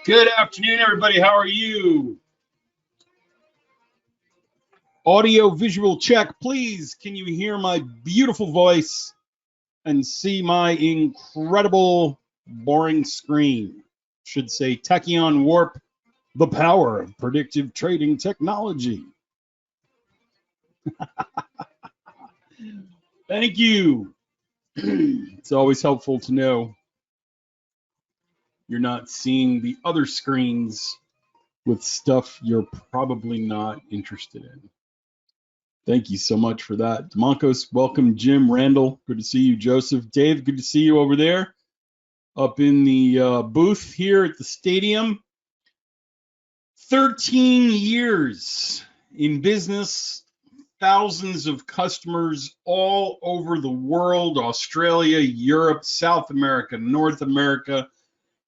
Good afternoon, everybody. How are you? Audio visual check, please. Can you hear my beautiful voice and see my incredible boring screen? Should say TachEon Warp, the power of predictive trading technology. Thank you. It's always helpful to know you're not seeing the other screens with stuff you're probably not interested in. Thank you so much for that. Demonkos, welcome. Jim, Randall, good to see you. Joseph, Dave, good to see you over there. Up in the booth here at the stadium. 13 years in business, thousands of customers all over the world, Australia, Europe, South America, North America.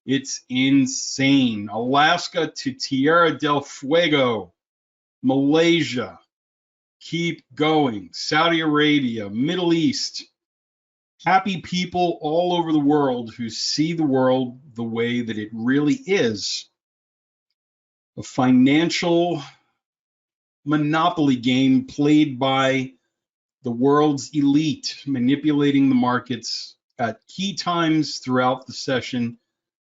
It's insane. Alaska to Tierra del Fuego, Malaysia. Keep going. Saudi Arabia, Middle East. Happy people all over the world who see the world the way that it really is. A financial monopoly game played by the world's elite, manipulating the markets at key times throughout the session,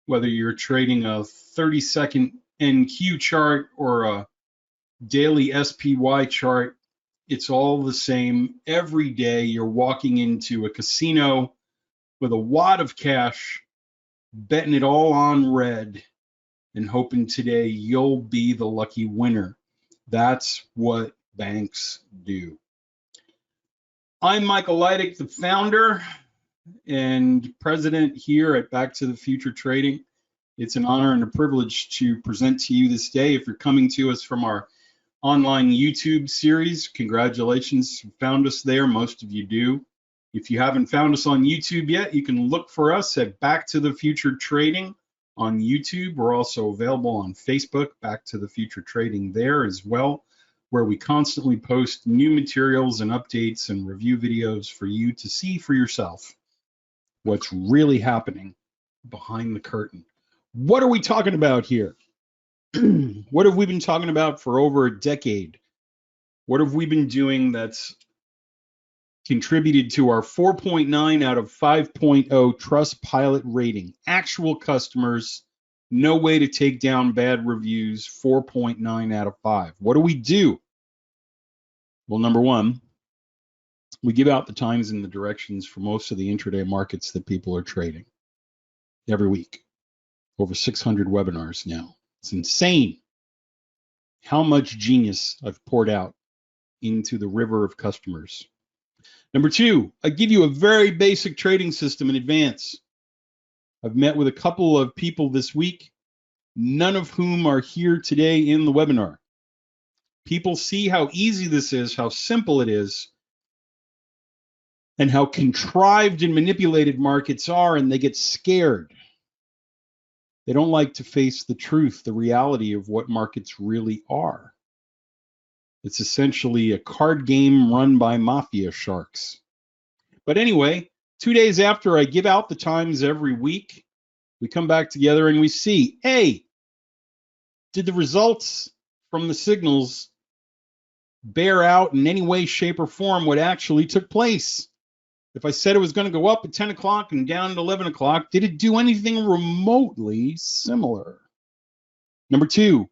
whether you're trading a 30-second NQ chart or a daily SPY chart. It's all the same. Every day you're walking into a casino with a wad of cash, betting it all on red and hoping today you'll be the lucky winner. That's what banks do. I'm Michael Lydick, the founder and president here at Back to the Future Trading. It's an honor and a privilege to present to you this day. If you're coming to us from our online YouTube series, congratulations, you found us there. Most of you do. If you haven't found us on YouTube yet, you can look for us at Back to the Future Trading on YouTube. We're also available on Facebook, Back to the Future Trading there as well, where we constantly post new materials and updates and review videos for you to see for yourself what's really happening behind the curtain. What are we talking about here? What have we been talking about for over a decade? What have we been doing that's contributed to our 4.9 out of 5.0 Trustpilot rating? Actual customers, no way to take down bad reviews, 4.9 out of 5. What do? Well, number one, we give out the times and the directions for most of the intraday markets that people are trading every week. Over 600 webinars now. It's insane how much genius I've poured out into the river of customers. Number two, I give you a very basic trading system in advance. I've met with a couple of people this week, none of whom are here today in the webinar. People see how easy this is, how simple it is, and how contrived and manipulated markets are, and they get scared. They don't like to face the truth, the reality of what markets really are. It's essentially a card game run by mafia sharks. But anyway, 2 days after I give out the times every week, we come back together and we see, hey, did the results from the signals bear out in any way, shape, or form what actually took place? If I said it was going to go up at 10 o'clock and down at 11 o'clock, did it do anything remotely similar? Number two,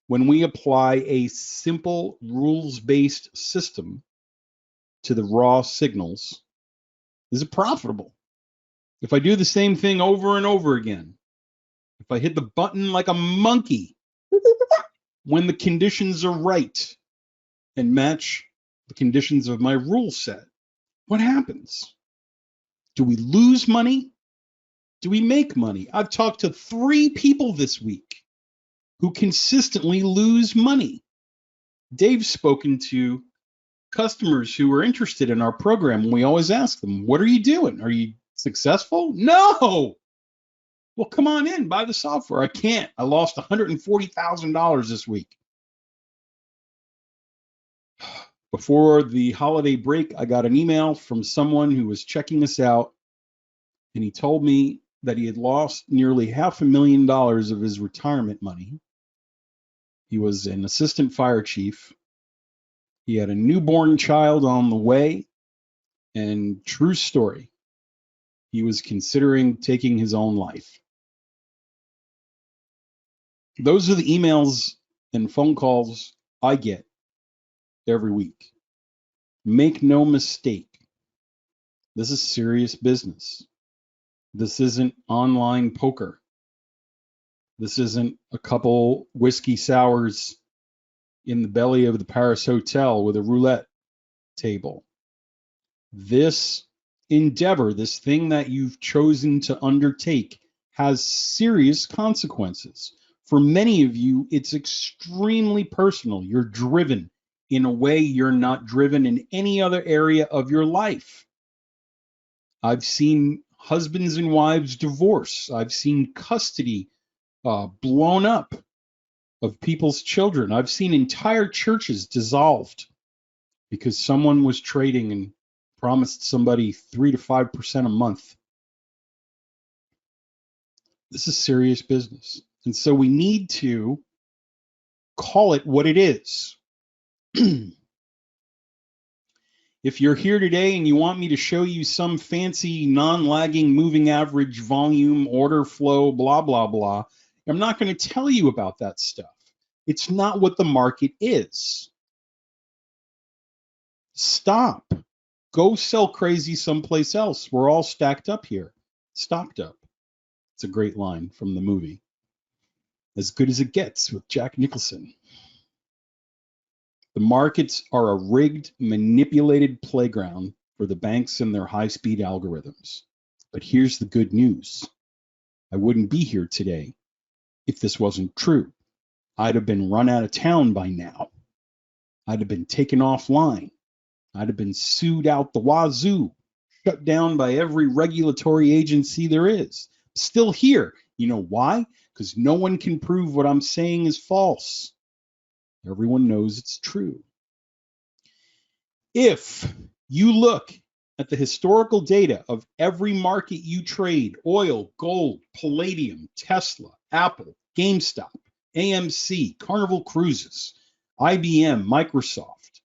when we apply a simple rules-based system to the raw signals, is it profitable? If I do the same thing over and over again, if I hit the button like a monkey when the conditions are right and match the conditions of my rule set, what happens? Do we lose money? Do we make money? I've talked to 3 people this week who consistently lose money. Dave's spoken to customers who are interested in our program, and we always ask them, what are you doing? Are you successful? No. Well, come on in, buy the software. I can't. I lost $140,000 this week. Before the holiday break, I got an email from someone who was checking us out, and he told me that he had lost nearly $500,000 of his retirement money. He was an assistant fire chief. He had a newborn child on the way, and true story, he was considering taking his own life. Those are the emails and phone calls I get every week. Make no mistake, this is serious business. This isn't online poker. This isn't a couple whiskey sours in the belly of the Paris Hotel with a roulette table. This endeavor, this thing that you've chosen to undertake, has serious consequences. For many of you, it's extremely personal. You're driven in a way you're not driven in any other area of your life. I've seen husbands and wives divorce. I've seen custody blown up of people's children. I've seen entire churches dissolved because someone was trading and promised somebody 3 to 5% a month. This is serious business. And so we need to call it what it is. If you're here today and you want me to show you some fancy non-lagging moving average volume, order flow, blah, blah, blah, I'm not going to tell you about that stuff. It's not what the market is. Stop. Go sell crazy someplace else. We're all stacked up here. Stocked up. It's a great line from the movie. As good as it gets with Jack Nicholson. The markets are a rigged, manipulated playground for the banks and their high-speed algorithms. But here's the good news. I wouldn't be here today if this wasn't true. I'd have been run out of town by now. I'd have been taken offline. I'd have been sued out the wazoo, shut down by every regulatory agency there is. Still here. You know why? Because no one can prove what I'm saying is false. Everyone knows it's true. If you look at the historical data of every market you trade, oil, gold, palladium, Tesla, Apple, GameStop, AMC, Carnival Cruises, IBM, Microsoft.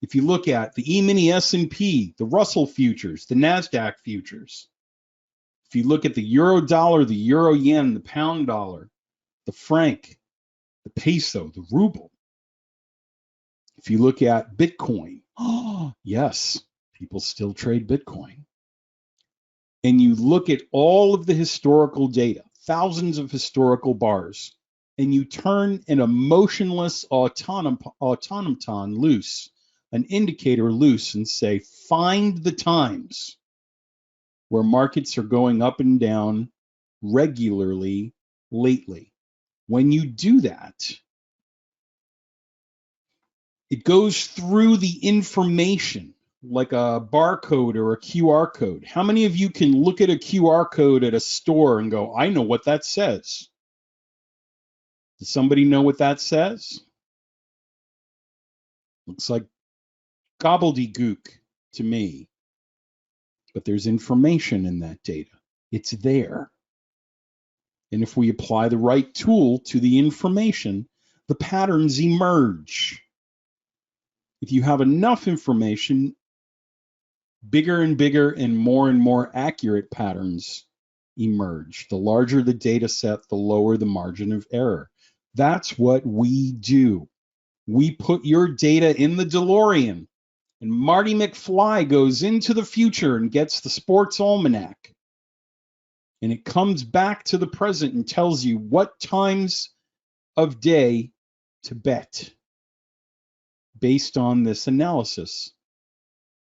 If you look at the E-mini S&P, the Russell futures, the NASDAQ futures. If you look at the euro dollar, the euro yen, the pound dollar, the franc, the peso, the ruble. If you look at Bitcoin, yes, people still trade Bitcoin. And you look at all of the historical data, thousands of historical bars, and you turn an emotionless automaton loose, an indicator loose, and say, find the times where markets are going up and down regularly lately. When you do that, it goes through the information like a barcode or a QR code. How many of you can look at a QR code at a store and go, I know what that says? Does somebody know what that says? Looks like gobbledygook to me. But there's information in that data. It's there. And if we apply the right tool to the information, the patterns emerge. If you have enough information, bigger and bigger and more accurate patterns emerge. The larger the data set, the lower the margin of error. That's what we do. We put your data in the DeLorean, and Marty McFly goes into the future and gets the sports almanac. And it comes back to the present and tells you what times of day to bet based on this analysis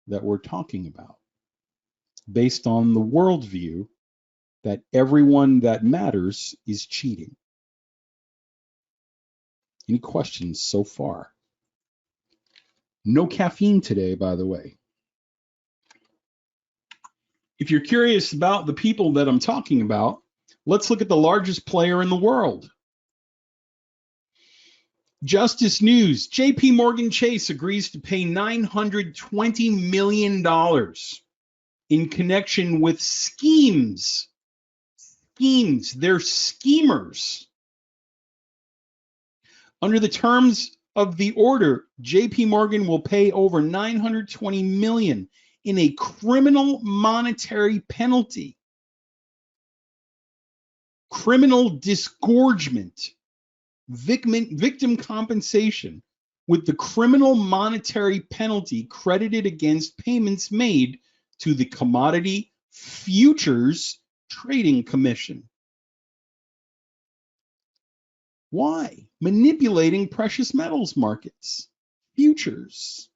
that we're talking about, based on the worldview that everyone that matters is cheating. Any questions so far? No caffeine today, by the way. If you're curious about the people that I'm talking about, let's look at the largest player in the world. Justice News, JP Morgan Chase agrees to pay $920 million in connection with schemes schemes. They're schemers. Under the terms of the order, JP Morgan will pay over $920 million in a criminal monetary penalty, criminal disgorgement, victim compensation, with the criminal monetary penalty credited against payments made to the Commodity Futures Trading Commission. Why? Manipulating precious metals markets, futures,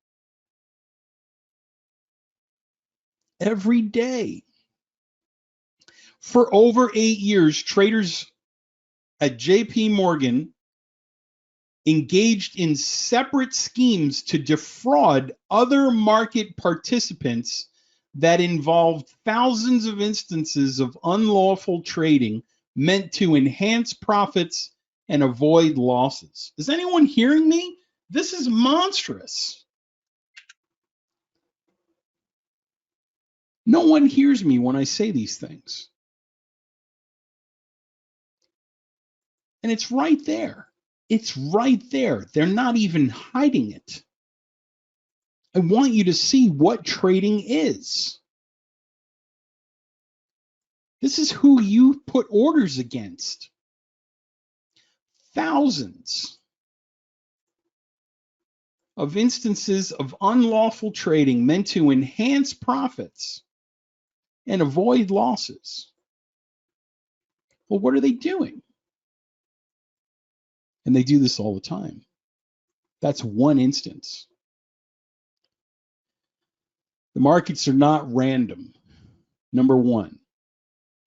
every day. For over 8 years, traders at JP Morgan engaged in separate schemes to defraud other market participants that involved thousands of instances of unlawful trading meant to enhance profits and avoid losses. Is anyone hearing me? This is monstrous. No one hears me when I say these things. And it's right there. It's right there. They're not even hiding it. I want you to see what trading is. This is who you put orders against. Thousands of instances of unlawful trading meant to enhance profits and avoid losses. Well, what are they doing? And they do this all the time. That's one instance. The markets are not random. Number one,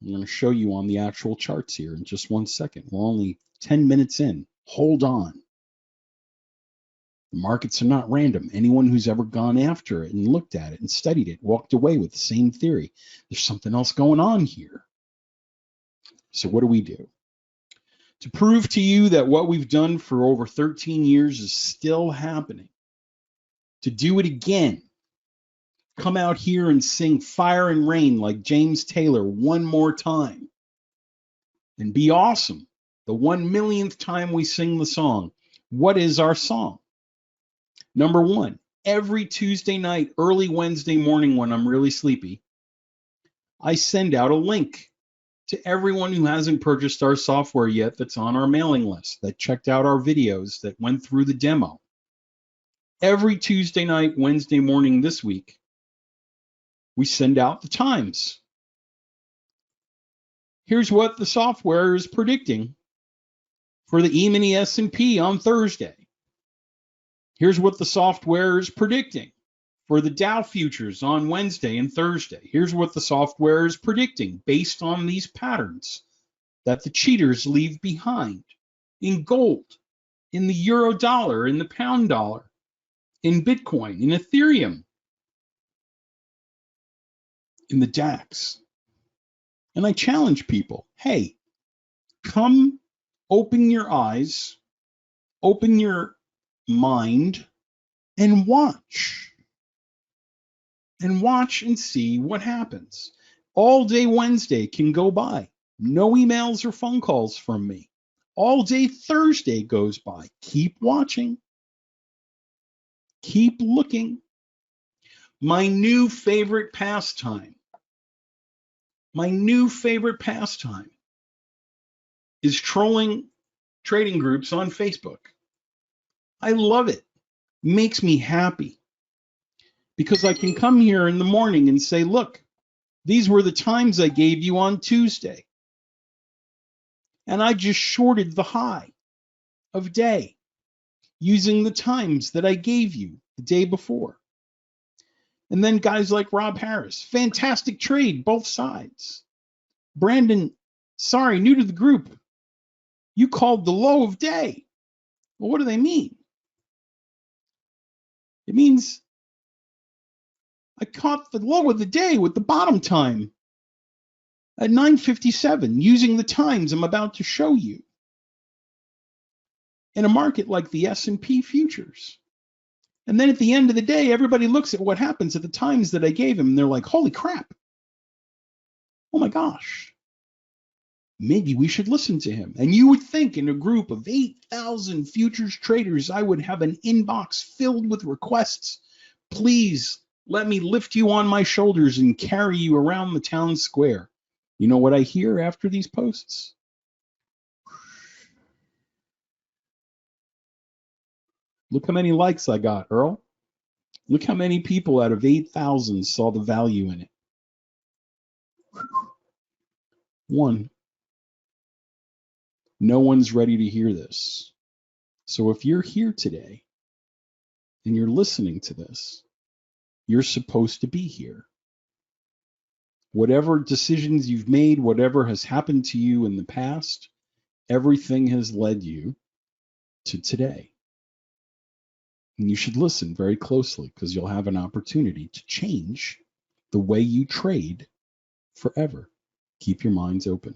I'm going to show you on the actual charts here in just 1 second. We're only 10 minutes in. Hold on. The markets are not random. Anyone who's ever gone after it and looked at it and studied it walked away with the same theory. There's something else going on here. So what do? To prove to you that what we've done for over 13 years is still happening, to do it again, come out here and sing Fire and Rain like James Taylor one more time and be awesome. The 1 millionth time we sing the song. What is our song? Number one, every Tuesday night, early Wednesday morning when I'm really sleepy, I send out a link to everyone who hasn't purchased our software yet that's on our mailing list, that checked out our videos, that went through the demo. Every Tuesday night, Wednesday morning this week, we send out the times. Here's what the software is predicting for the E-mini S&P on Thursday. Here's what the software is predicting for the Dow futures on Wednesday and Thursday. Here's what the software is predicting based on these patterns that the cheaters leave behind in gold, in the euro dollar, in the pound dollar, in Bitcoin, in Ethereum, in the DAX. And I challenge people, hey, come open your eyes, open your mind, and watch. And watch and see what happens. All day Wednesday can go by. No emails or phone calls from me. All day Thursday goes by. Keep watching. Keep looking. My new favorite pastime. My new favorite pastime is trolling trading groups on Facebook. I love it. Makes me happy. Because I can come here in the morning and say, look, these were the times I gave you on Tuesday. And I just shorted the high of day using the times that I gave you the day before. And then guys like Rob Harris, fantastic trade, both sides. Brandon, sorry, new to the group. You called the low of day. Well, what do they mean? It means I caught the low of the day with the bottom time at 9:57 using the times I'm about to show you in a market like the S&P futures. And then at the end of the day, everybody looks at what happens at the times that I gave them and they're like, holy crap. Oh my gosh. maybe we should listen to him. And you would think in a group of 8,000 futures traders, I would have an inbox filled with requests. Please let me lift you on my shoulders and carry you around the town square. You know what I hear after these posts? Look how many likes I got, Earl. Look how many people out of 8,000 saw the value in it. One. No one's ready to hear this. So if you're here today and you're listening to this, you're supposed to be here. Whatever decisions you've made, whatever has happened to you in the past, everything has led you to today. And you should listen very closely because you'll have an opportunity to change the way you trade forever. Keep your minds open.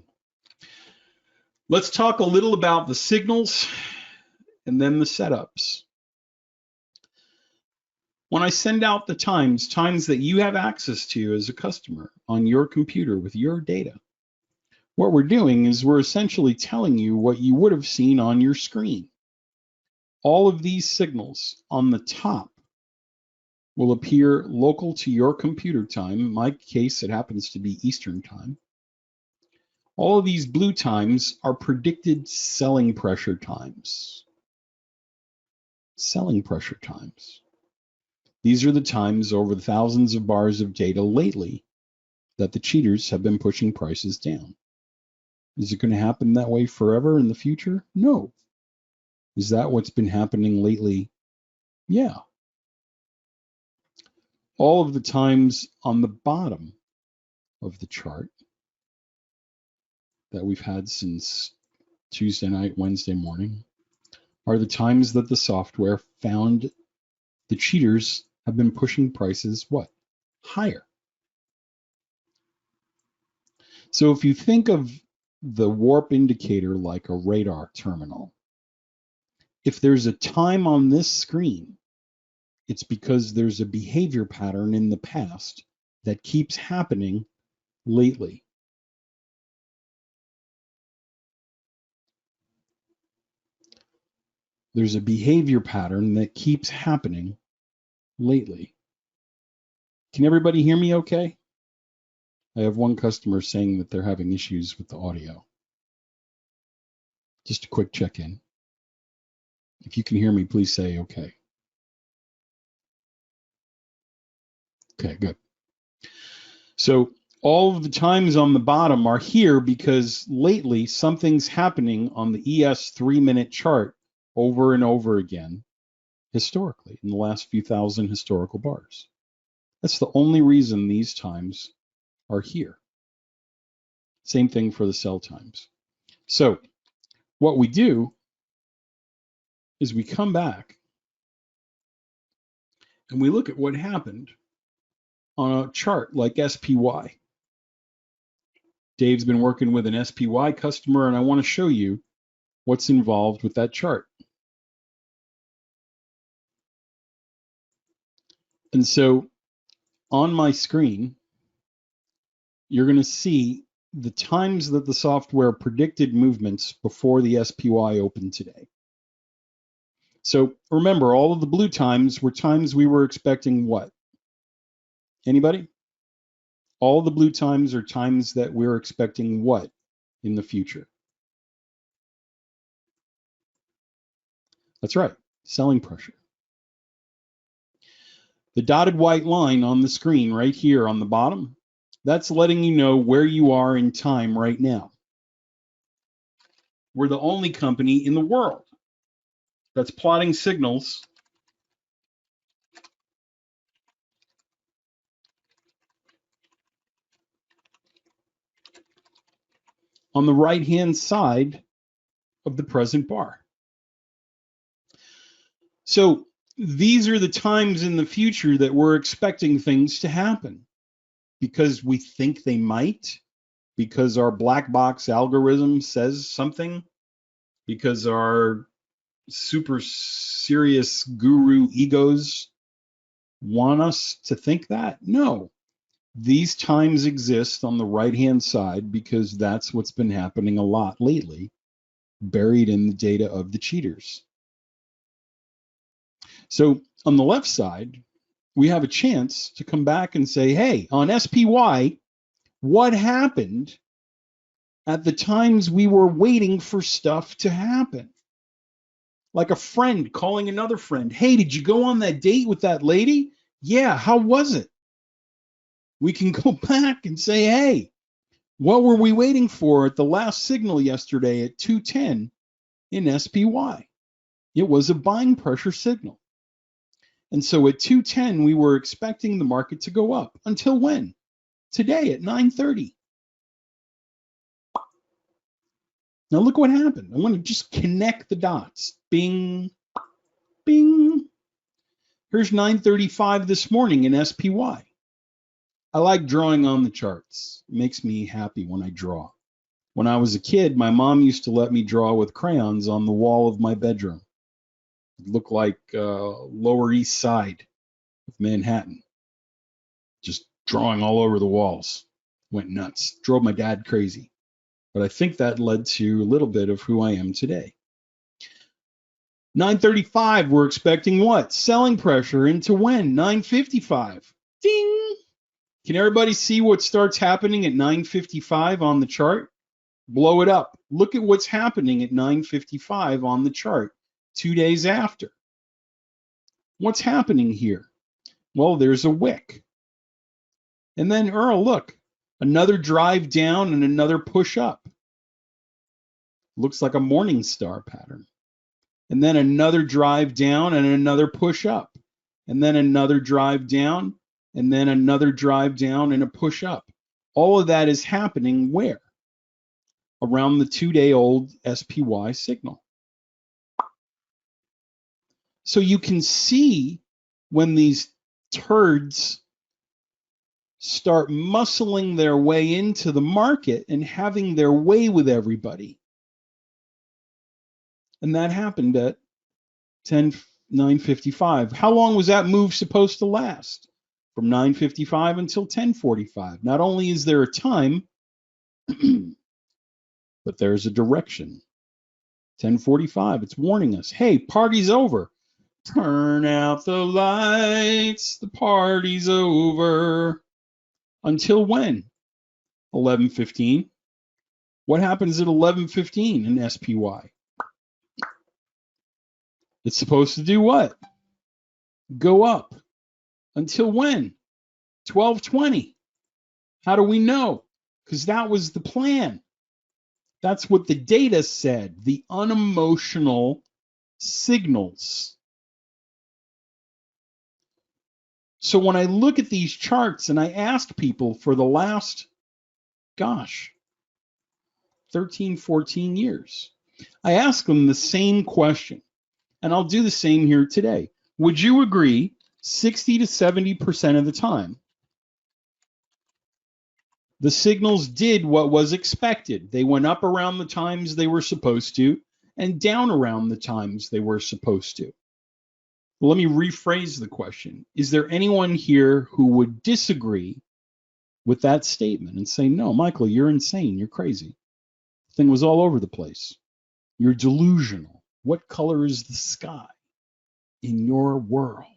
Let's talk a little about the signals and then the setups. When I send out the times that you have access to as a customer on your computer with your data, what we're doing is we're essentially telling you what you would have seen on your screen. All of these signals on the top will appear local to your computer time. In my case, it happens to be Eastern time. All of these blue times are predicted selling pressure times. Selling pressure times. These are the times over the thousands of bars of data lately that the cheaters have been pushing prices down. Is it going to happen that way forever in the future? No. Is that what's been happening lately? Yeah. All of the times on the bottom of the chart that we've had since Tuesday night, Wednesday morning, are the times that the software found the cheaters have been pushing prices what? Higher. So if you think of the warp indicator like a radar terminal, if there's a time on this screen, it's because there's a behavior pattern in the past that keeps happening lately. There's a behavior pattern that keeps happening lately. Can everybody hear me okay? I have one customer saying that they're having issues with the audio. Just a quick check-in. If you can hear me, please say okay. Okay, good. So all of the times on the bottom are here because lately something's happening on the ES 3-minute chart over and over again historically in the last few thousand historical bars. That's the only reason these times are here. Same thing for the sell times. So what we do is we come back and we look at what happened on a chart like SPY. Dave's been working with an SPY customer, and I want to show you what's involved with that chart. And so on my screen, you're going to see the times that the software predicted movements before the SPY opened today. So remember, all of the blue times were times we were expecting what? Anybody? All of the blue times are times that we're expecting what in the future? That's right, selling pressure. The dotted white line on the screen right here on the bottom, that's letting you know where you are in time right now. We're the only company in the world that's plotting signals on the right-hand side of the present bar. So these are the times in the future that we're expecting things to happen because we think they might, because our black box algorithm says something, because our super serious guru egos want us to think that? No, These times exist on the right-hand side because that's what's been happening a lot lately, buried in the data of the cheaters. So on the left side, we have a chance to come back and say, hey, on SPY, what happened at the times we were waiting for stuff to happen? Like a friend calling another friend, hey, did you go on that date with that lady? Yeah, how was it? We can go back and say, hey, what were we waiting for at the last signal yesterday at 210 in SPY? It was a buying pressure signal. And so at 210, we were expecting the market to go up. Until when? Today at 9:30. Now look what happened. I want to just connect the dots. Bing, bing. Here's 9:35 this morning in SPY. I like drawing on the charts. It makes me happy when I draw. When I was a kid, my mom used to let me draw with crayons on the wall of my bedroom. It looked like Lower East Side of Manhattan. Just drawing all over the walls. Went nuts. Drove my dad crazy. But I think that led to a little bit of who I am today. 9:35, we're expecting what? Selling pressure into when? 9:55. Ding! Can everybody see what starts happening at 9:55 on the chart? Blow it up. Look at what's happening at 9:55 on the chart 2 days after. What's happening here? Well, there's a wick. And then, Earl, look, another drive down and another push up. Looks like a morning star pattern. And then another drive down and another push up. And then another drive down and then another drive down and a push up. All of that is happening where? Around the 2-day-old SPY signal. So you can see when these turds start muscling their way into the market and having their way with everybody. And that happened at 9:55. How long was that move supposed to last? From 9:55 until 10:45. Not only is there a time, but there's a direction. 10:45, it's warning us, hey, party's over. Turn out the lights, the party's over. Until when? 11:15. What happens at 11:15 in SPY? It's supposed to do what? Go up. Until when? 12:20. How do we know? Because that was the plan. That's what the data said, the unemotional signals. So when I look at these charts and I ask people for the last, 13, 14 years, I ask them the same question, and I'll do the same here today. Would you agree 60 to 70% of the time, the signals did what was expected? They went up around the times they were supposed to and down around the times they were supposed to. Well, let me rephrase the question. Is there anyone here who would disagree with that statement and say, no, Michael, you're insane. You're crazy. The thing was all over the place. You're delusional. What color is the sky in your world?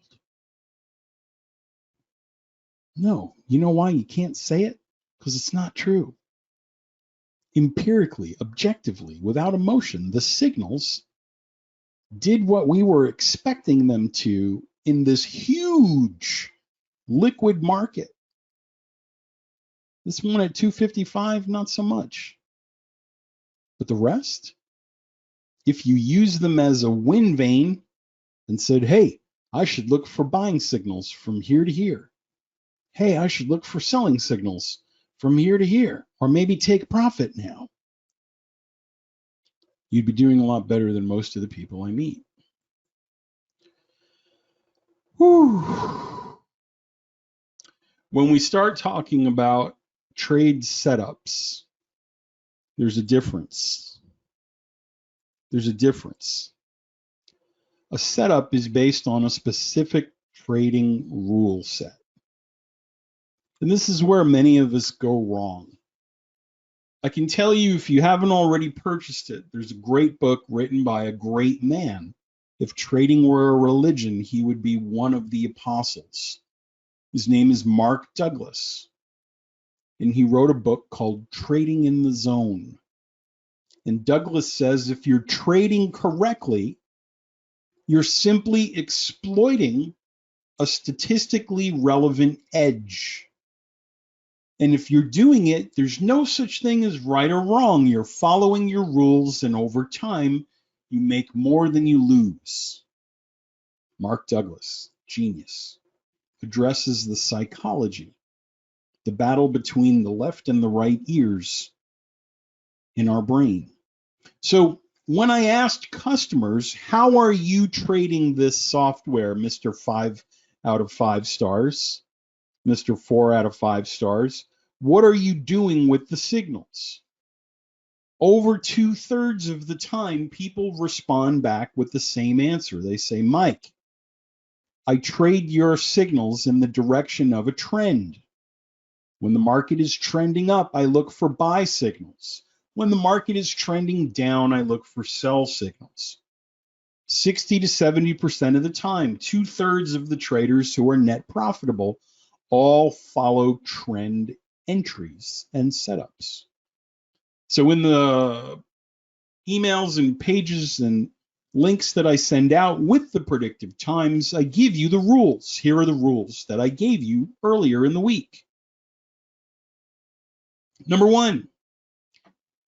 No. You know why you can't say it? Because it's not true. Empirically, objectively, without emotion, the signals did what we were expecting them to in this huge liquid market. This one at 255, not so much. But the rest, if you use them as a wind vane and said, hey, I should look for buying signals from here to here. Hey, I should look for selling signals from here to here, or maybe take profit now. You'd be doing a lot better than most of the people I meet. Whew. When we start talking about trade setups, there's a difference. There's a difference. A setup is based on a specific trading rule set. And this is where many of us go wrong. I can tell you, if you haven't already purchased it, there's a great book written by a great man. If trading were a religion, he would be one of the apostles. His name is Mark Douglas, and he wrote a book called Trading in the Zone. And Douglas says if you're trading correctly, you're simply exploiting a statistically relevant edge. And if you're doing it, there's no such thing as right or wrong. You're following your rules, and over time, you make more than you lose. Mark Douglas, genius, addresses the psychology, the battle between the left and the right ears in our brain. So when I asked customers, how are you trading this software, Mr. 5 out of 5 stars, Mr. 4 out of 5 stars, what are you doing with the signals? Over 2/3 of the time, people respond back with the same answer. They say, Mike, I trade your signals in the direction of a trend. When the market is trending up, I look for buy signals. When the market is trending down, I look for sell signals. 60 to 70% of the time, 2/3 of the traders who are net profitable all follow trend entries and setups. So in the emails and pages and links that I send out with the Predictive Times, I give you the rules. Here are the rules that I gave you earlier in the week. Number 1,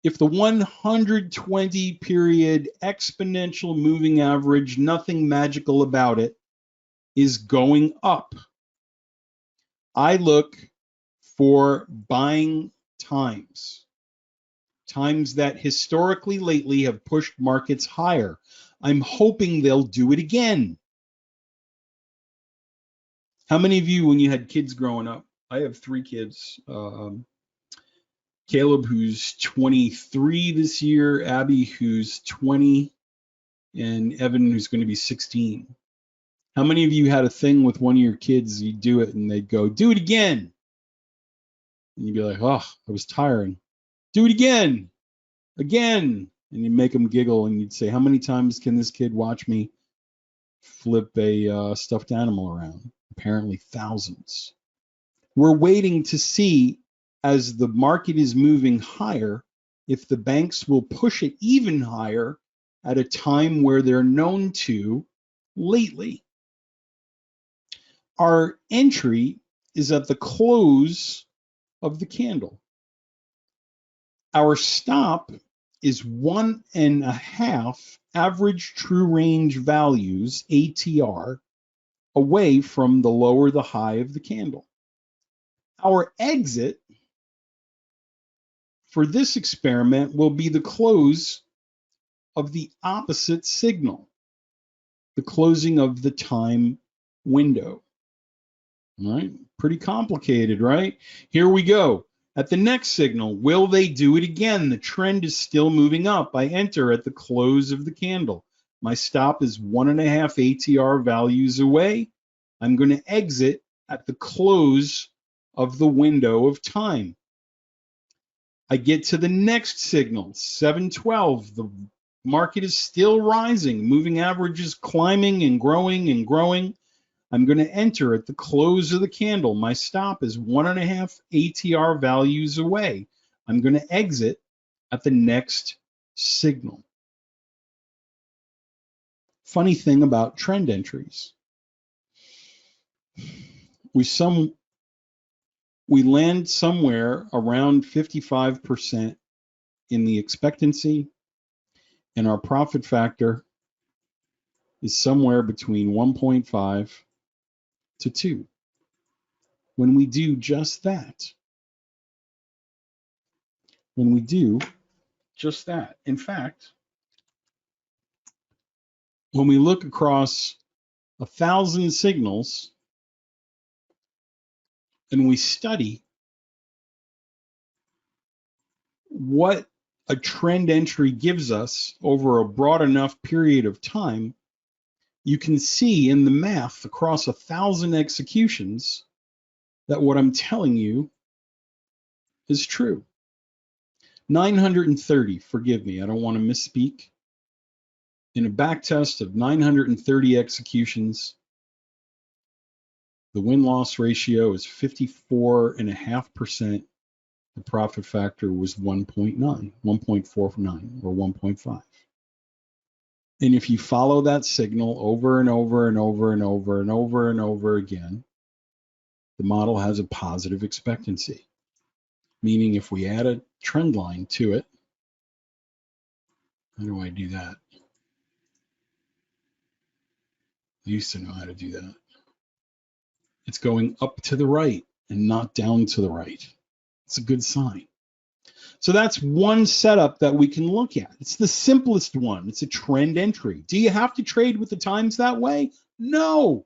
if the 120 period exponential moving average, nothing magical about it, is going up, I look for buying times that historically lately have pushed markets higher. I'm hoping they'll do it again. How many of you, when you had kids growing up, I have 3 kids, Caleb, who's 23 this year, Abby, who's 20, and Evan, who's going to be 16. How many of you had a thing with one of your kids, you'd do it and they'd go, do it again? And you'd be like, oh, I was tiring. Do it again. And you make them giggle and you'd say, how many times can this kid watch me flip a stuffed animal around? Apparently thousands. We're waiting to see, as the market is moving higher, if the banks will push it even higher at a time where they're known to lately. Our entry is at the close of the candle. Our stop is 1.5 average true range values, ATR, away from the lower the high of the candle. Our exit for this experiment will be the close of the opposite signal, the closing of the time window. All right, pretty complicated, right? Here we go. At the next signal, will they do it again? The trend is still moving up. I enter at the close of the candle. My stop is 1.5 ATR values away. I'm going to exit at the close of the window of time. I get to the next signal, 7:12. The market is still rising. Moving average is climbing and growing and growing. I'm going to enter at the close of the candle. My stop is 1.5 ATR values away. I'm going to exit at the next signal. Funny thing about trend entries. We land somewhere around 55% in the expectancy, and our profit factor is somewhere between 1.5 to 2. When we do just that, in fact, when we look across 1,000 signals and we study what a trend entry gives us over a broad enough period of time, you can see in the math across 1,000 executions that what I'm telling you is true. 930, forgive me, I don't want to misspeak. In a back test of 930 executions, the win-loss ratio is 54.5%. The profit factor was 1.9, 1.49, or 1.5. And if you follow that signal over and over and over and over and over and over again, the model has a positive expectancy. Meaning if we add a trend line to it, how do I do that? I used to know how to do that. It's going up to the right and not down to the right. It's a good sign. So that's one setup that we can look at. It's the simplest one. It's a trend entry. Do you have to trade with the times that way? No.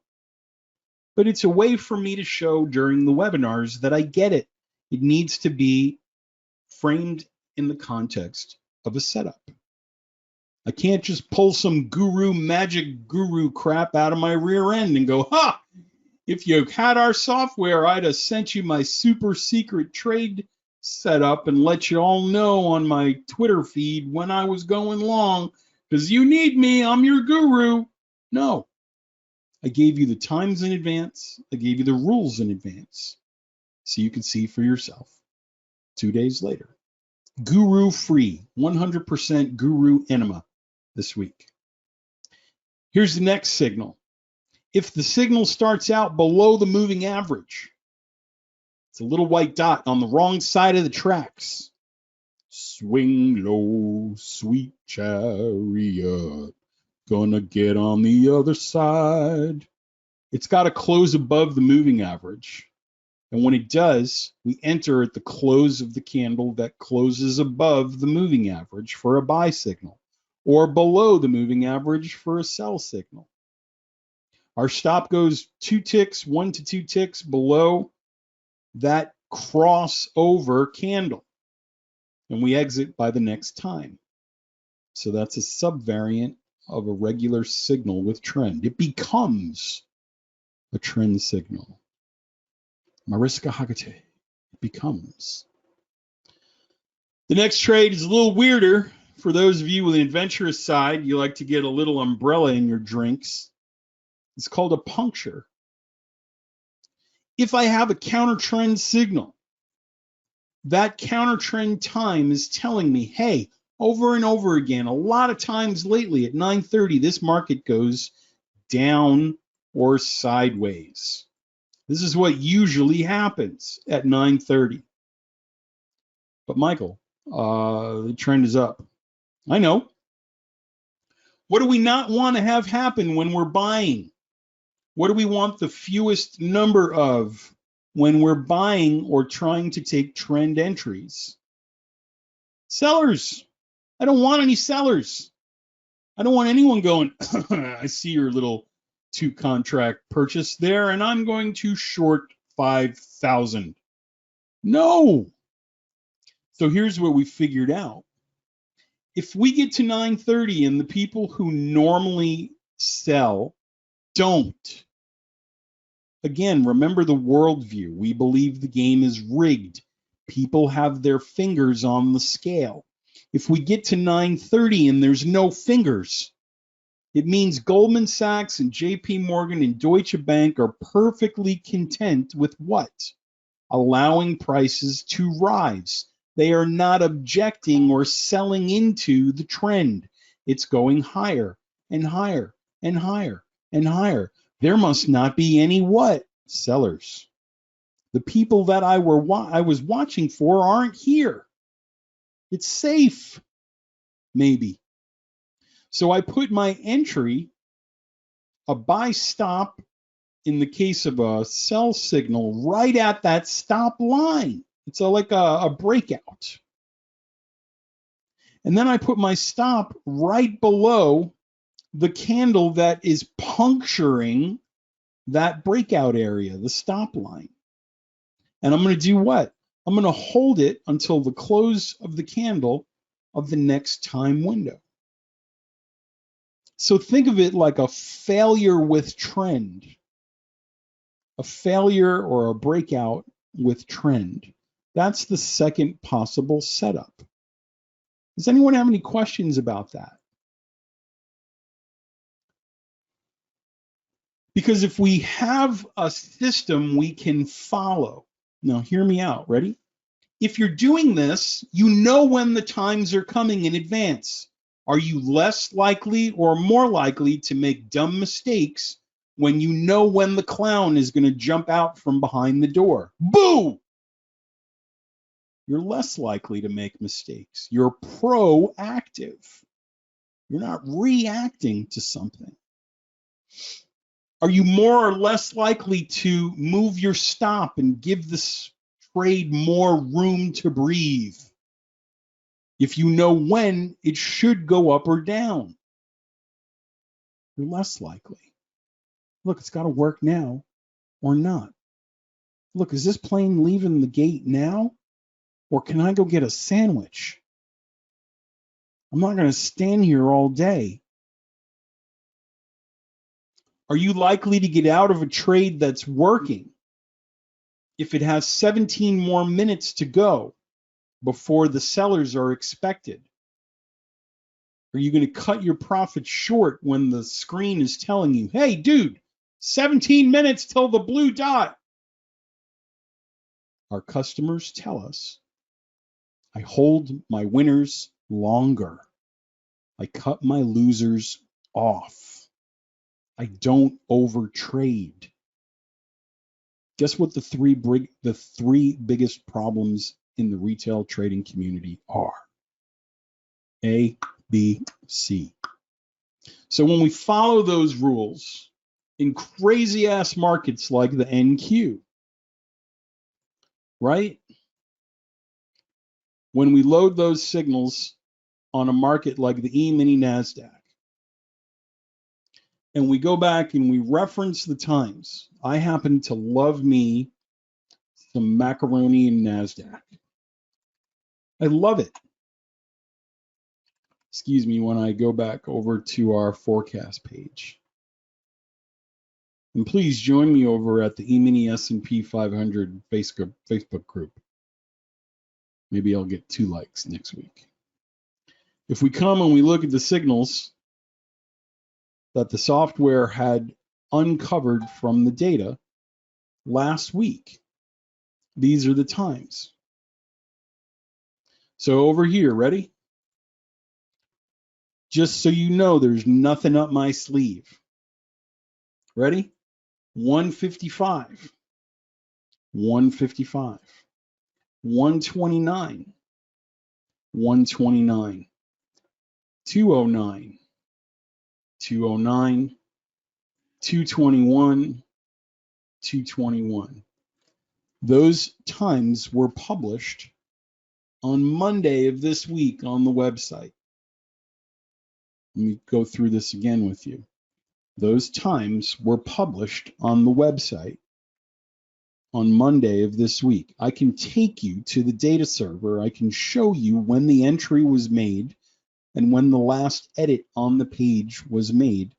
But it's a way for me to show during the webinars that I get it. It needs to be framed in the context of a setup. I can't just pull some magic guru crap out of my rear end and go, ha! If you had our software, I'd have sent you my super secret trade setup and let you all know on my Twitter feed when I was going long, because you need me, I'm your guru. No. I gave you the times in advance. I gave you the rules in advance, so you can see for yourself 2 days later. Guru free, 100% guru enema this week. Here's the next signal. If the signal starts out below the moving average, it's a little white dot on the wrong side of the tracks. Swing low, sweet chariot, gonna get on the other side. It's got to close above the moving average. And when it does, we enter at the close of the candle that closes above the moving average for a buy signal, or below the moving average for a sell signal. Our stop goes 2 ticks, 1 to 2 ticks below that crossover candle, and we exit by the next time. So that's a subvariant of a regular signal with trend. It becomes a trend signal. Mariska Hargitay. It becomes. The next trade is a little weirder. For those of you with an adventurous side, you like to get a little umbrella in your drinks. It's called a puncture. If I have a counter trend signal, that counter trend time is telling me, hey, over and over again, a lot of times lately at 9:30, this market goes down or sideways. This is what usually happens at 9:30. But Michael, the trend is up. I know. What do we not want to have happen when we're buying? What do we want the fewest number of when we're buying or trying to take trend entries? Sellers. I don't want any sellers. I don't want anyone going, I see your little 2 contract purchase there, and I'm going to short 5,000. No. So here's what we figured out. If we get to 9:30 and the people who normally sell don't, again, remember the worldview. We believe the game is rigged. People have their fingers on the scale. If we get to 9:30 and there's no fingers, it means Goldman Sachs and JP Morgan and Deutsche Bank are perfectly content with what? Allowing prices to rise. They are not objecting or selling into the trend. It's going higher and higher and higher and higher. There must not be any what? Sellers. The people that I was watching for aren't here. It's safe, maybe. So I put my entry, a buy stop in the case of a sell signal, right at that stop line. It's like a breakout. And then I put my stop right below the candle that is puncturing that breakout area, the stop line. And I'm going to do what? I'm going to hold it until the close of the candle of the next time window. So think of it like a failure with trend. a failure or a breakout with trend. That's the second possible setup. Does anyone have any questions about that? Because if we have a system we can follow, now hear me out, ready? If you're doing this, you know when the times are coming in advance. Are you less likely or more likely to make dumb mistakes when you know when the clown is going to jump out from behind the door? Boo! You're less likely to make mistakes. You're proactive. You're not reacting to something. Are you more or less likely to move your stop and give this trade more room to breathe if you know when it should go up or down? You're less likely. Look, it's got to work now or not. Look, is this plane leaving the gate now? Or can I go get a sandwich? I'm not going to stand here all day. Are you likely to get out of a trade that's working if it has 17 more minutes to go before the sellers are expected? Are you going to cut your profits short when the screen is telling you, hey, dude, 17 minutes till the blue dot? Our customers tell us, I hold my winners longer. I cut my losers off. I don't overtrade. Guess what the three biggest problems in the retail trading community are? A, B, C. So when we follow those rules in crazy ass markets like the NQ, right? When we load those signals on a market like the E-mini NASDAQ, and we go back and we reference the times, I happen to love me some macaroni and NASDAQ. I love it. Excuse me when I go back over to our forecast page. And please join me over at the E-mini S&P 500 Facebook group. Maybe I'll get 2 likes next week. If we come and we look at the signals that the software had uncovered from the data last week, these are the times. So over here, ready? Just so you know, there's nothing up my sleeve. Ready? 155, 155, 129, 129, 209, 209, 221, 221. Those times were published on Monday of this week on the website. Let me go through this again with you. Those times were published on the website on Monday of this week. I can take you to the data server. I can show you when the entry was made and when the last edit on the page was made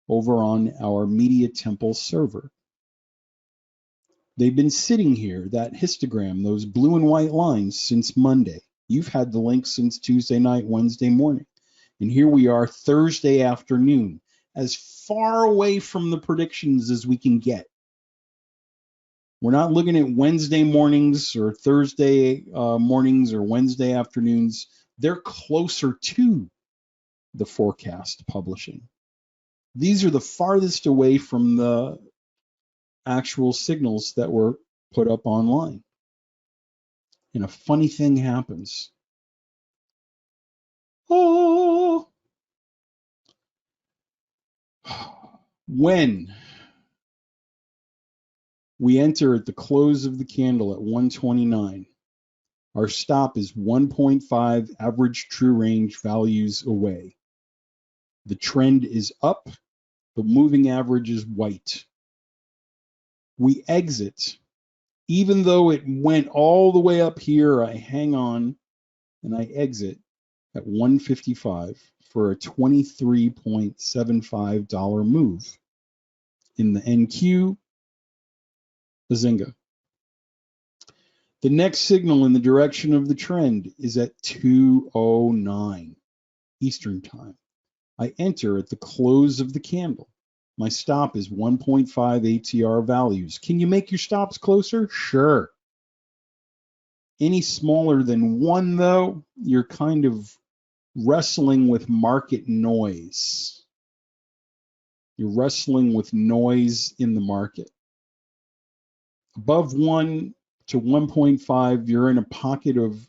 over on our Media Temple server. They've been sitting here, that histogram, those blue and white lines, since Monday. You've had the link since Tuesday night, Wednesday morning. And here we are Thursday afternoon, as far away from the predictions as we can get. We're not looking at Wednesday mornings or Thursday mornings or Wednesday afternoons. They're closer to the forecast publishing. These are the farthest away from the actual signals that were put up online. And a funny thing happens. Oh, when we enter at the close of the candle at 129, our stop is 1.5 average true range values away. The trend is up, the moving average is white. We exit, even though it went all the way up here, I hang on and I exit at 155 for a $23.75 move. In the NQ, Bazinga. The next signal in the direction of the trend is at 2:09 Eastern Time. I enter at the close of the candle. My stop is 1.5 ATR values. Can you make your stops closer? Sure. Any smaller than 1, though, you're kind of wrestling with market noise. You're wrestling with noise in the market. Above 1 to 1.5, you're in a pocket of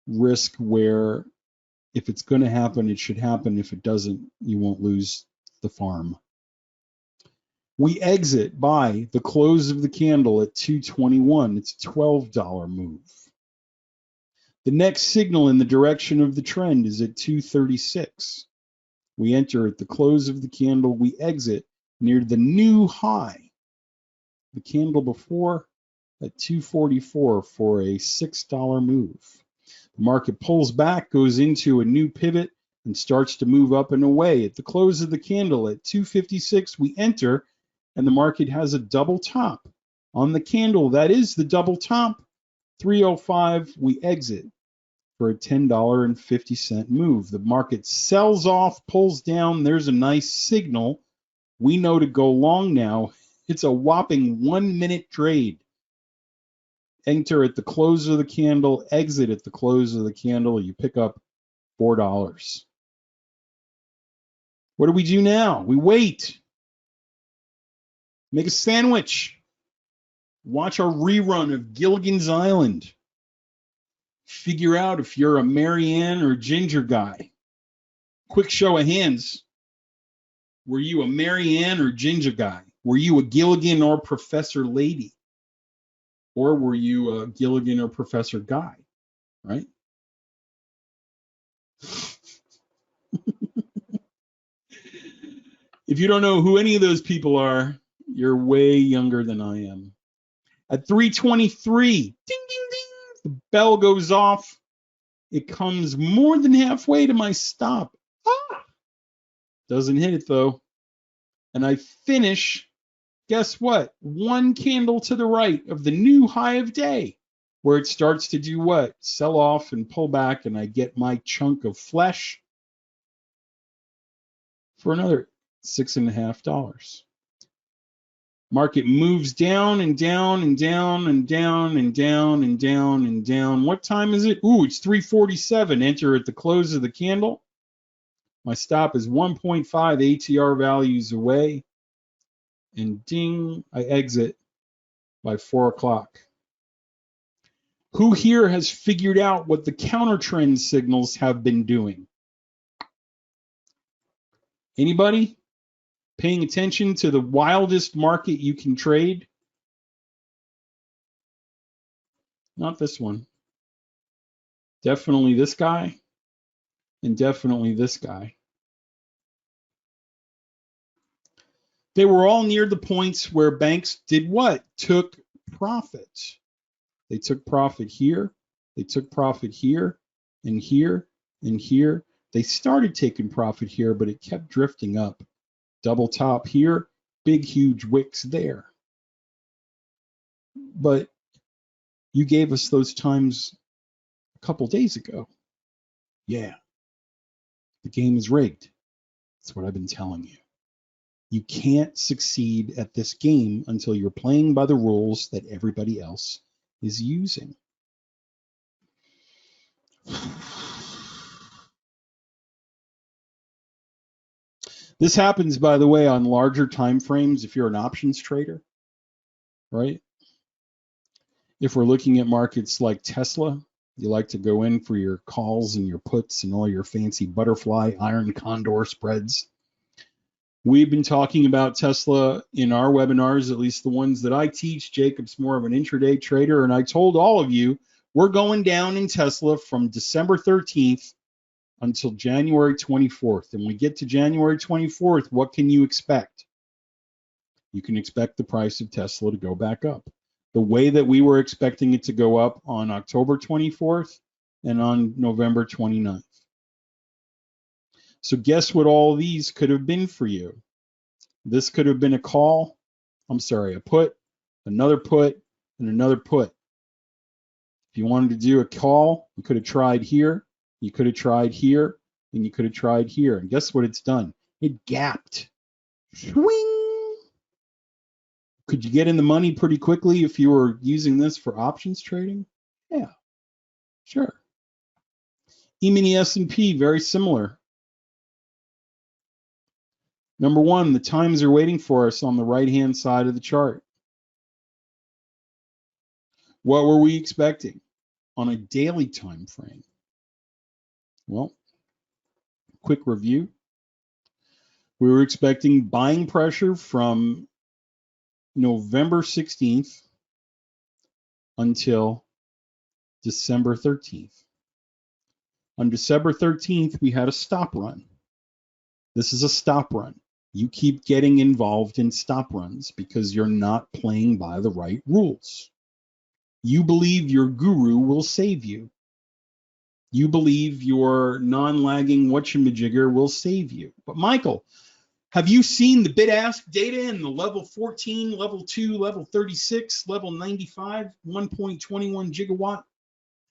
risk where if it's going to happen, it should happen. If it doesn't, you won't lose the farm. We exit by the close of the candle at 221. It's a $12 move. The next signal in the direction of the trend is at 236. We enter at the close of the candle. We exit near the new high, the candle before, at 244 for a $6 move. The market pulls back, goes into a new pivot, and starts to move up and away. At the close of the candle at 256, we enter, and the market has a double top. On the candle, that is the double top, 305, we exit for a $10.50 move. The market sells off, pulls down. There's a nice signal. We know to go long now. It's a whopping 1-minute trade. Enter at the close of the candle, exit at the close of the candle. You pick up $4. What do we do now? We wait. Make a sandwich. Watch a rerun of Gilligan's Island. Figure out if you're a Marianne or Ginger guy. Quick show of hands. Were you a Marianne or Ginger guy? Were you a Gilligan or Professor Lady? Or were you a Gilligan or Professor Guy, right? If you don't know who any of those people are, you're way younger than I am. At 3:23, ding, ding, ding, the bell goes off. It comes more than halfway to my stop. Doesn't hit it, though. And I finish, guess what? 1 candle to the right of the new high of day, where it starts to do what? Sell off and pull back, and I get my chunk of flesh for another $6.50. Market moves down and down and down and down and down and down and down. What time is it? Ooh, it's 3:47. Enter at the close of the candle. My stop is 1.5 ATR values away. And ding, I exit by 4 o'clock. Who here has figured out what the counter trend signals have been doing? Anybody? Paying attention to the wildest market you can trade? Not this one. Definitely this guy, and definitely this guy. They were all near the points where banks did what? Took profit. They took profit here. They took profit here and here and here. They started taking profit here, but it kept drifting up. Double top here, big, huge wicks there. But you gave us those times a couple days ago. Yeah, the game is rigged. That's what I've been telling you. You can't succeed at this game until you're playing by the rules that everybody else is using. This happens, by the way, on larger time frames if you're an options trader, right? If we're looking at markets like Tesla, you like to go in for your calls and your puts and all your fancy butterfly iron condor spreads. We've been talking about Tesla in our webinars, at least the ones that I teach. Jacob's more of an intraday trader, and I told all of you we're going down in Tesla from December 13th until January 24th. And we get to January 24th, what can you expect? You can expect the price of Tesla to go back up. The way that we were expecting it to go up on October 24th and on November 29th. So guess what all these could have been for you? This could have been a call, a put, another put, and another put. If you wanted to do a call, you could have tried here, you could have tried here, and you could have tried here. And guess what it's done? It gapped. Swing! Could you get in the money pretty quickly if you were using this for options trading? Yeah, sure. E-mini S&P, very similar. Number one, the times are waiting for us on the right-hand side of the chart. What were we expecting on a daily time frame? Well, quick review. We were expecting buying pressure from November 16th until December 13th. On December 13th, we had a stop run. This is a stop run. You keep getting involved in stop runs because you're not playing by the right rules. You believe your guru will save you. You believe your non-lagging whatchamajigger will save you. But Michael, have you seen the bid-ask data in the level 14, level 2, level 36, level 95, 1.21 gigawatt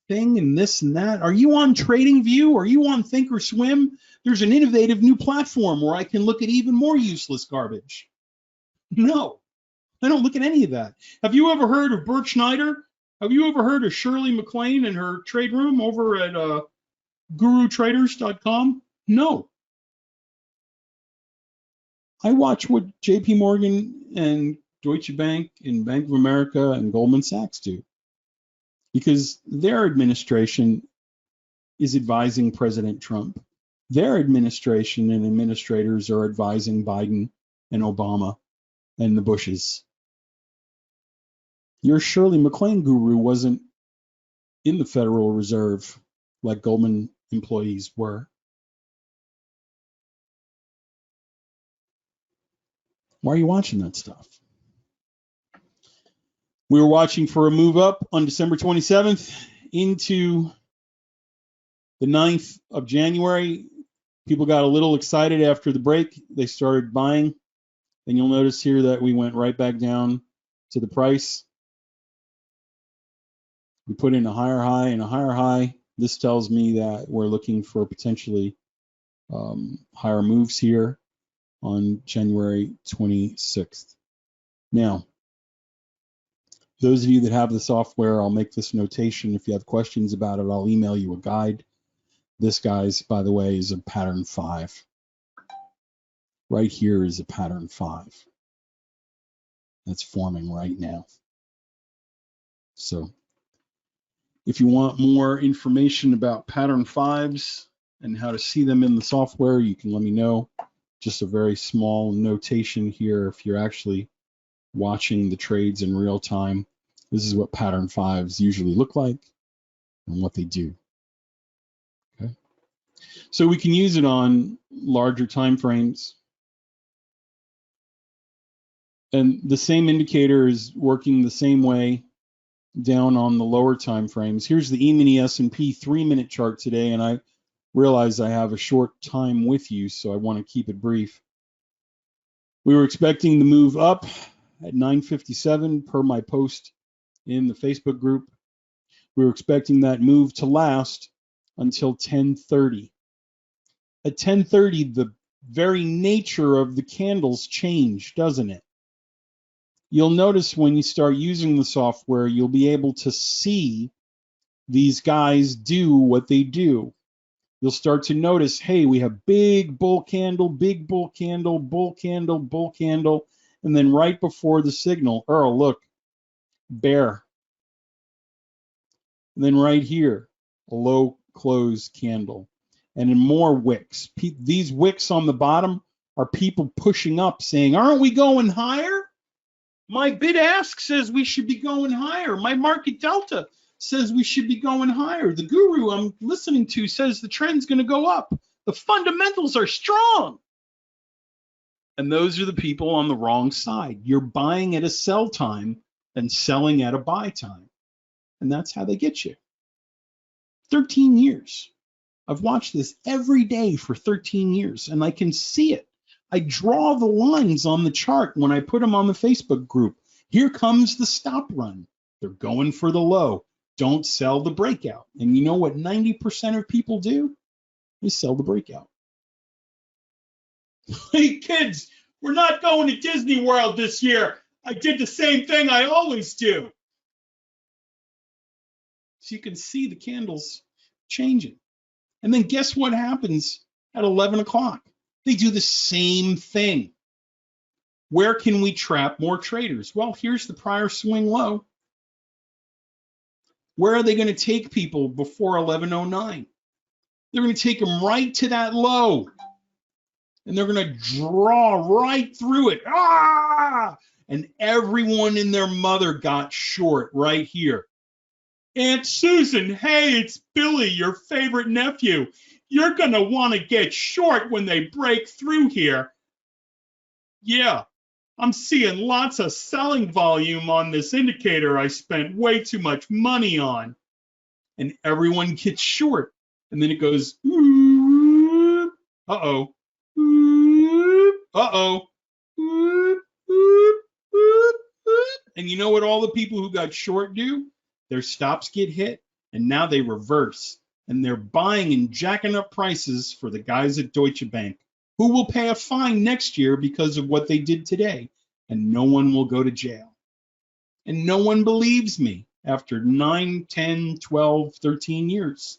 thing and this and that? Are you on TradingView? Are you on Thinkorswim? There's an innovative new platform where I can look at even more useless garbage. No, I don't look at any of that. Have you ever heard of Bert Schneider? Have you ever heard of Shirley McLean and her trade room over at gurutraders.com? No. I watch what JP Morgan and Deutsche Bank and Bank of America and Goldman Sachs do because their administration is advising President Trump. Their administration and administrators are advising Biden and Obama and the Bushes. Your Shirley McLean guru wasn't in the Federal Reserve like Goldman employees were. Why are you watching that stuff? We were watching for a move up on December 27th into the 9th of January. People got a little excited after the break. They started buying. And you'll notice here that we went right back down to the price. We put in a higher high and a higher high. This tells me that we're looking for potentially higher moves here on January 26th. Now, those of you that have the software, I'll make this notation. If you have questions about it, I'll email you a guide. This, guys, by the way, is a pattern 5. Right here is a pattern 5 that's forming right now. So if you want more information about pattern 5s and how to see them in the software, you can let me know. Just a very small notation here. If you're actually watching the trades in real time, this is what pattern 5s usually look like and what they do. Okay. So we can use it on larger time frames. And the same indicator is working the same way down on the lower time frames. Here's the E-mini S&P 3-minute chart today, and I realize I have a short time with you, so I want to keep it brief. We were expecting the move up at 9:57 per my post in the Facebook group. We were expecting that move to last until 10:30. At 10:30, the very nature of the candles change, doesn't it? You'll notice when you start using the software, you'll be able to see these guys do what they do. You'll start to notice, hey, we have big bull candle, big bull candle, bull candle, bull candle, and then right before the signal, oh, look, bear. And then right here, a low close candle. And then more wicks. These wicks on the bottom are people pushing up saying, aren't we going higher? My bid ask says we should be going higher. My market delta says we should be going higher. The guru I'm listening to says the trend's going to go up. The fundamentals are strong. And those are the people on the wrong side. You're buying at a sell time and selling at a buy time. And that's how they get you. 13 years. I've watched this every day for 13 years, and I can see it. I draw the lines on the chart when I put them on the Facebook group. Here comes the stop run. They're going for the low. Don't sell the breakout. And you know what 90% of people do? They sell the breakout. Hey kids, we're not going to Disney World this year. I did the same thing I always do. So you can see the candles changing. And then guess what happens at 11 o'clock? They do the same thing. Where can we trap more traders? Well, here's the prior swing low. Where are they going to take people before 11:09? They're going to take them right to that low. And they're going to draw right through it. Ah! And everyone and their mother got short right here. Aunt Susan, hey, it's Billy, your favorite nephew. You're going to want to get short when they break through here. Yeah, I'm seeing lots of selling volume on this indicator I spent way too much money on. And everyone gets short. And then it goes, uh-oh, uh-oh. And you know what all the people who got short do? Their stops get hit, and now they reverse. And they're buying and jacking up prices for the guys at Deutsche Bank, who will pay a fine next year because of what they did today. And no one will go to jail. And no one believes me after 9, 10, 12, 13 years.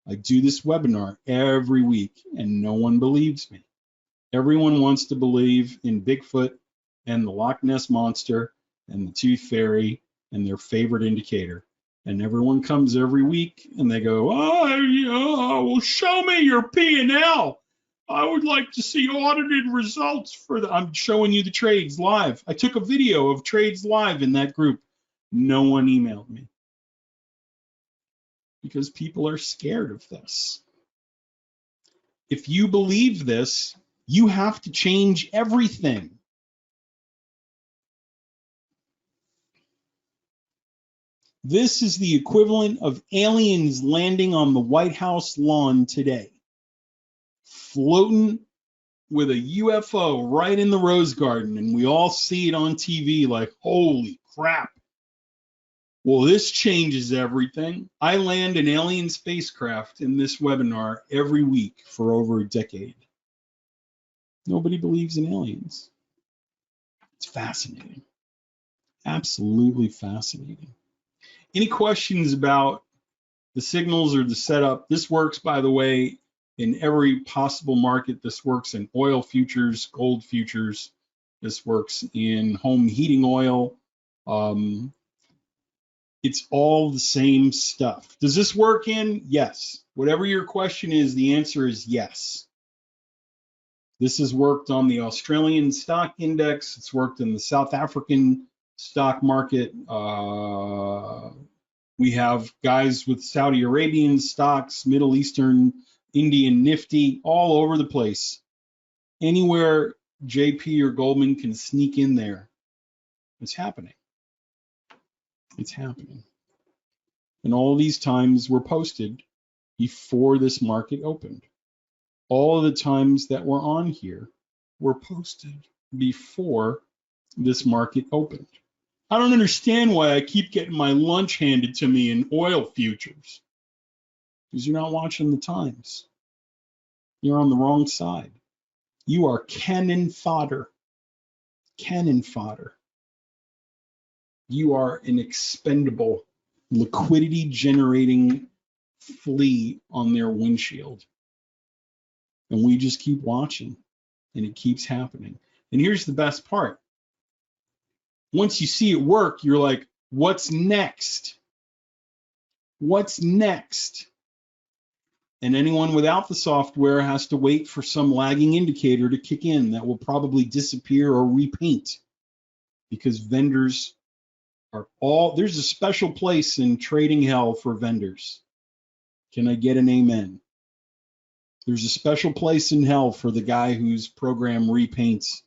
I do this webinar every week, and no one believes me. Everyone wants to believe in Bigfoot and the Loch Ness Monster and the Tooth Fairy and their favorite indicator. And everyone comes every week and they go, well, show me your P&L. I would like to see audited results for the, I'm showing you the trades live. I took a video of trades live in that group. No one emailed me because people are scared of this. If you believe this, you have to change everything. This is the equivalent of aliens landing on the White House lawn today, floating with a UFO right in the Rose Garden, and we all see it on TV like, holy crap. Well, this changes everything. I land an alien spacecraft in this webinar every week for over a decade. Nobody believes in aliens. It's fascinating. Absolutely fascinating. Any questions about the signals or the setup? This works, by the way, in every possible market. This works in oil futures, gold futures. This works in home heating oil. It's all the same stuff. Does this work in? Yes. Whatever your question is, the answer is yes. This has worked on the Australian stock index. It's worked in the South African stock market. We have guys with Saudi Arabian stocks, Middle Eastern, Indian Nifty, all over the place. Anywhere JP or Goldman can sneak in there, it's happening. It's happening. And all these times were posted before this market opened. All of the times that were on here were posted before this market opened. I don't understand why I keep getting my lunch handed to me in oil futures. Because you're not watching the times. You're on the wrong side. You are cannon fodder. Cannon fodder. You are an expendable, liquidity generating flea on their windshield. And we just keep watching, and it keeps happening. And here's the best part. Once you see it work, you're like, what's next? What's next? And anyone without the software has to wait for some lagging indicator to kick in that will probably disappear or repaint, because vendors are all, there's a special place in trading hell for vendors. Can I get an amen? There's a special place in hell for the guy whose program repaints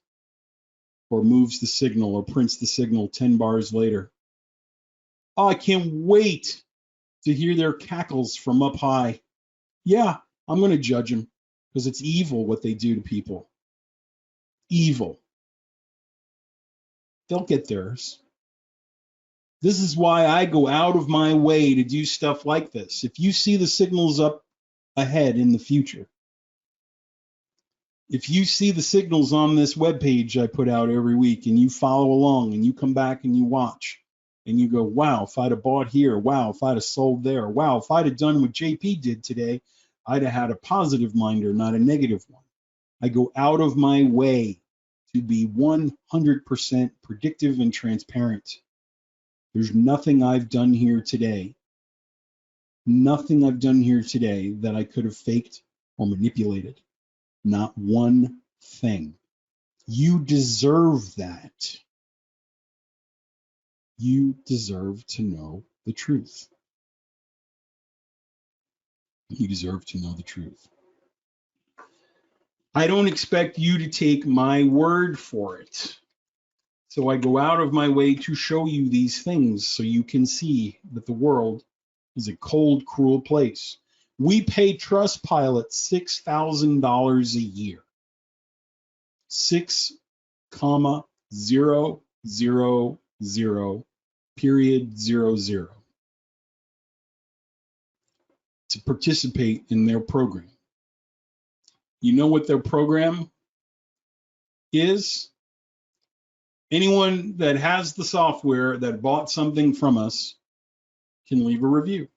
or moves the signal or prints the signal 10 bars later. Oh, I can't wait to hear their cackles from up high. Yeah, I'm going to judge them because it's evil what they do to people. Evil. They'll get theirs. This is why I go out of my way to do stuff like this. If you see the signals up ahead in the future, if you see the signals on this webpage I put out every week and you follow along and you come back and you watch and you go, wow, if I'd have bought here, wow, if I'd have sold there, wow, if I'd have done what JP did today, I'd have had a positive minder, not a negative one. I go out of my way to be 100% predictive and transparent. There's nothing I've done here today, that I could have faked or manipulated. Not one thing. You deserve that. You deserve to know the truth. You deserve to know the truth. I don't expect you to take my word for it. So I go out of my way to show you these things so you can see that the world is a cold, cruel place. We pay Trustpilot $6,000 a year. 6,000.00 to participate in their program. You know what their program is? Anyone that has the software that bought something from us can leave a review.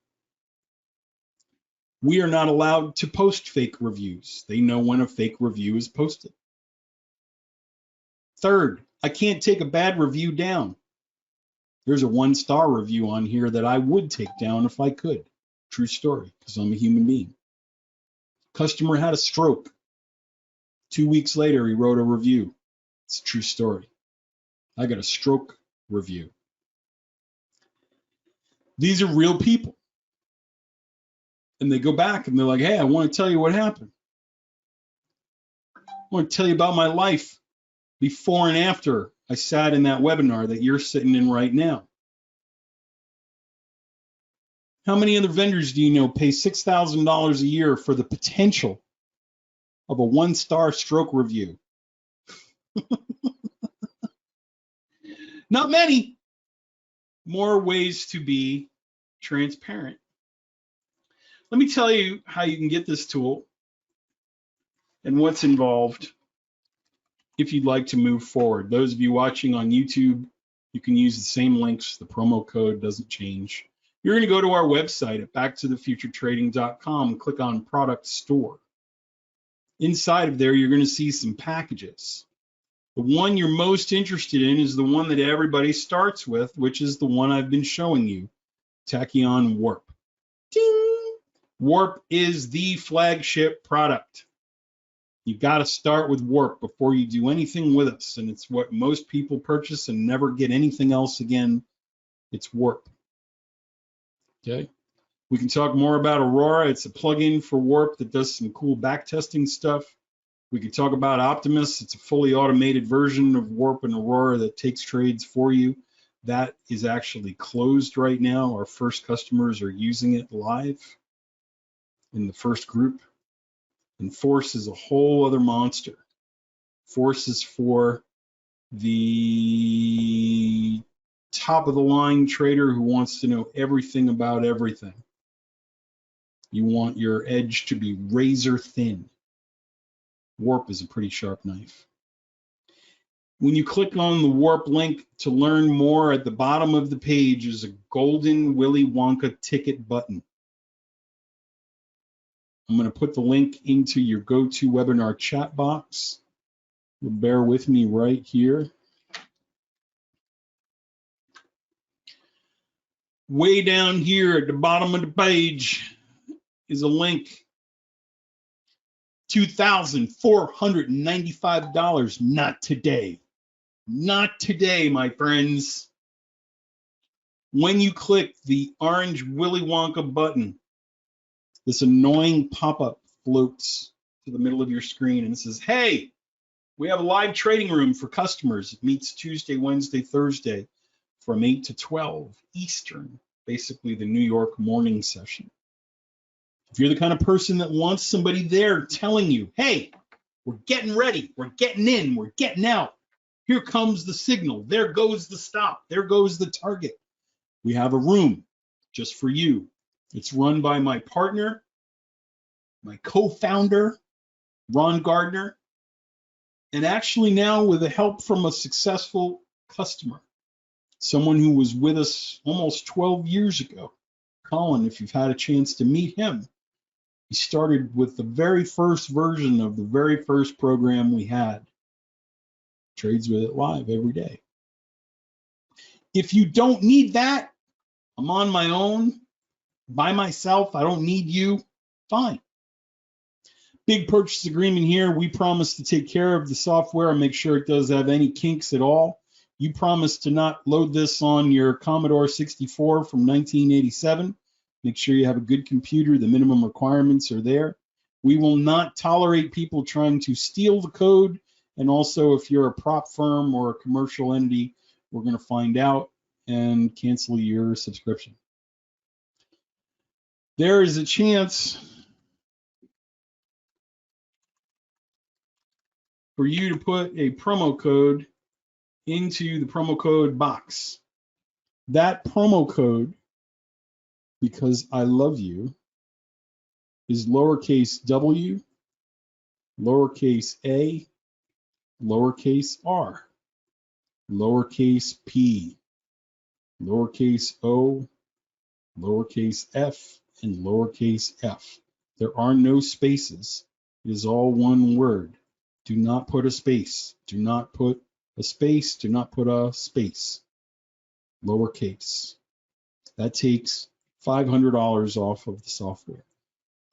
We are not allowed to post fake reviews. They know when a fake review is posted. Third, I can't take a bad review down. There's a 1-star review on here that I would take down if I could. True story, because I'm a human being. Customer had a stroke. 2 weeks later, he wrote a review. It's a true story. I got a stroke review. These are real people. And they go back and they're like, hey, I want to tell you what happened. I want to tell you about my life before and after I sat in that webinar that you're sitting in right now. How many other vendors do you know pay $6,000 a year for the potential of a 1-star stroke review? Not many. More ways to be transparent. Let me tell you how you can get this tool and what's involved if you'd like to move forward. Those of you watching on YouTube, you can use the same links. The promo code doesn't change. You're going to go to our website at backtothefuturetrading.com and click on Product Store. Inside of there, you're going to see some packages. The one you're most interested in is the one that everybody starts with, which is the one I've been showing you, TachEon Warp. Ding! Warp is the flagship product. You've got to start with Warp before you do anything with us, and it's what most people purchase and never get anything else again. It's Warp. Okay? We can talk more about Aurora. It's a plugin for Warp that does some cool backtesting stuff. We could talk about Optimus. It's a fully automated version of Warp and Aurora that takes trades for you. That is actually closed right now. Our first customers are using it live in the first group. And Force is a whole other monster. Force is for the top of the line trader who wants to know everything about everything. You want your edge to be razor thin. Warp is a pretty sharp knife. When you click on the Warp link to learn more, at the bottom of the page is a golden Willy Wonka ticket button. I'm going to put the link into your GoToWebinar chat box. You'll bear with me right here. Way down here at the bottom of the page is a link. $2,495. Not today. Not today, my friends. When you click the orange Willy Wonka button, this annoying pop-up floats to the middle of your screen and it says, hey, we have a live trading room for customers. It meets Tuesday, Wednesday, Thursday from 8 to 12 Eastern, basically the New York morning session. If you're the kind of person that wants somebody there telling you, hey, we're getting ready, we're getting in, we're getting out. Here comes the signal. There goes the stop. There goes the target. We have a room just for you. It's run by my partner, my co-founder, Ron Gardner, and actually now with the help from a successful customer, someone who was with us almost 12 years ago. Colin, if you've had a chance to meet him, he started with the very first version of the very first program we had. Trades with it live every day. If you don't need that, I'm on my own, by myself, I don't need you, fine. Big purchase agreement here. We promise to take care of the software and make sure it doesn't have any kinks at all. You promise to not load this on your Commodore 64 from 1987. Make sure you have a good computer. The minimum requirements are there. We will not tolerate people trying to steal the code. And also, if you're a prop firm or a commercial entity, we're going to find out and cancel your subscription. There is a chance for you to put a promo code into the promo code box. That promo code, because I love you, is lowercase w, lowercase a, lowercase r, lowercase p, lowercase o, lowercase f, and lowercase f. There are no spaces. It is all one word. Do not put a space. Do not put a space. Do not put a space. Lowercase. That takes $500 off of the software.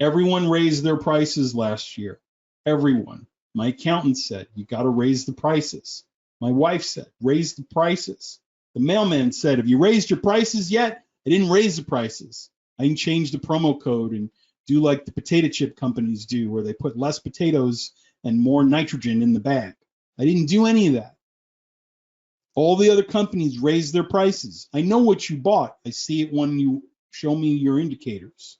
Everyone raised their prices last year. Everyone. My accountant said, you got to raise the prices. My wife said, raise the prices. The mailman said, have you raised your prices yet? I didn't raise the prices. I didn't change the promo code and do like the potato chip companies do, where they put less potatoes and more nitrogen in the bag. I didn't do any of that. All the other companies raised their prices. I know what you bought. I see it when you show me your indicators.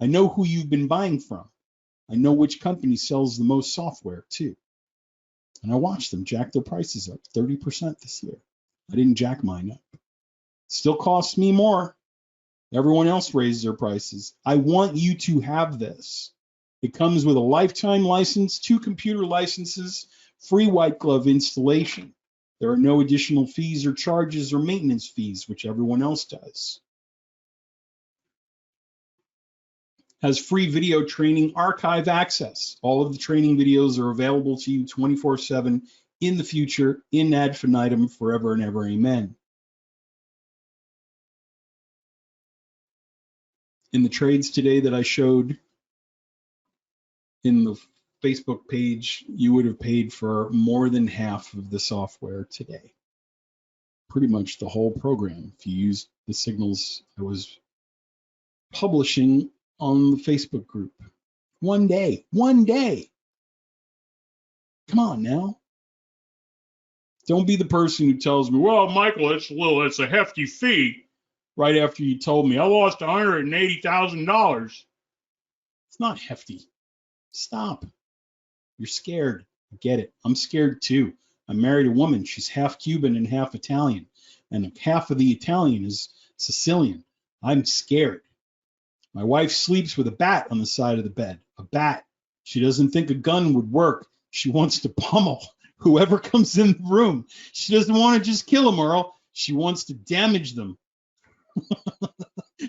I know who you've been buying from. I know which company sells the most software too. And I watched them jack their prices up 30% this year. I didn't jack mine up. Still costs me more. Everyone else raised their prices. I want you to have this. It comes with a lifetime license, 2 computer licenses, free white glove installation. There are no additional fees or charges or maintenance fees, which everyone else does. Has free video training archive access. All of the training videos are available to you 24/7 in the future, in ad infinitum, forever and ever, amen. In the trades today that I showed in the Facebook page, you would have paid for more than half of the software today. Pretty much the whole program, if you use the signals I was publishing on the Facebook group. One day. Come on now. Don't be the person who tells me, well, Michael, it's a hefty fee, right after you told me I lost $180,000. It's not hefty. Stop. You're scared. I get it. I'm scared too. I married a woman. She's half Cuban and half Italian. And half of the Italian is Sicilian. I'm scared. My wife sleeps with a bat on the side of the bed. A bat. She doesn't think a gun would work. She wants to pummel whoever comes in the room. She doesn't want to just kill them, Earl. She wants to damage them.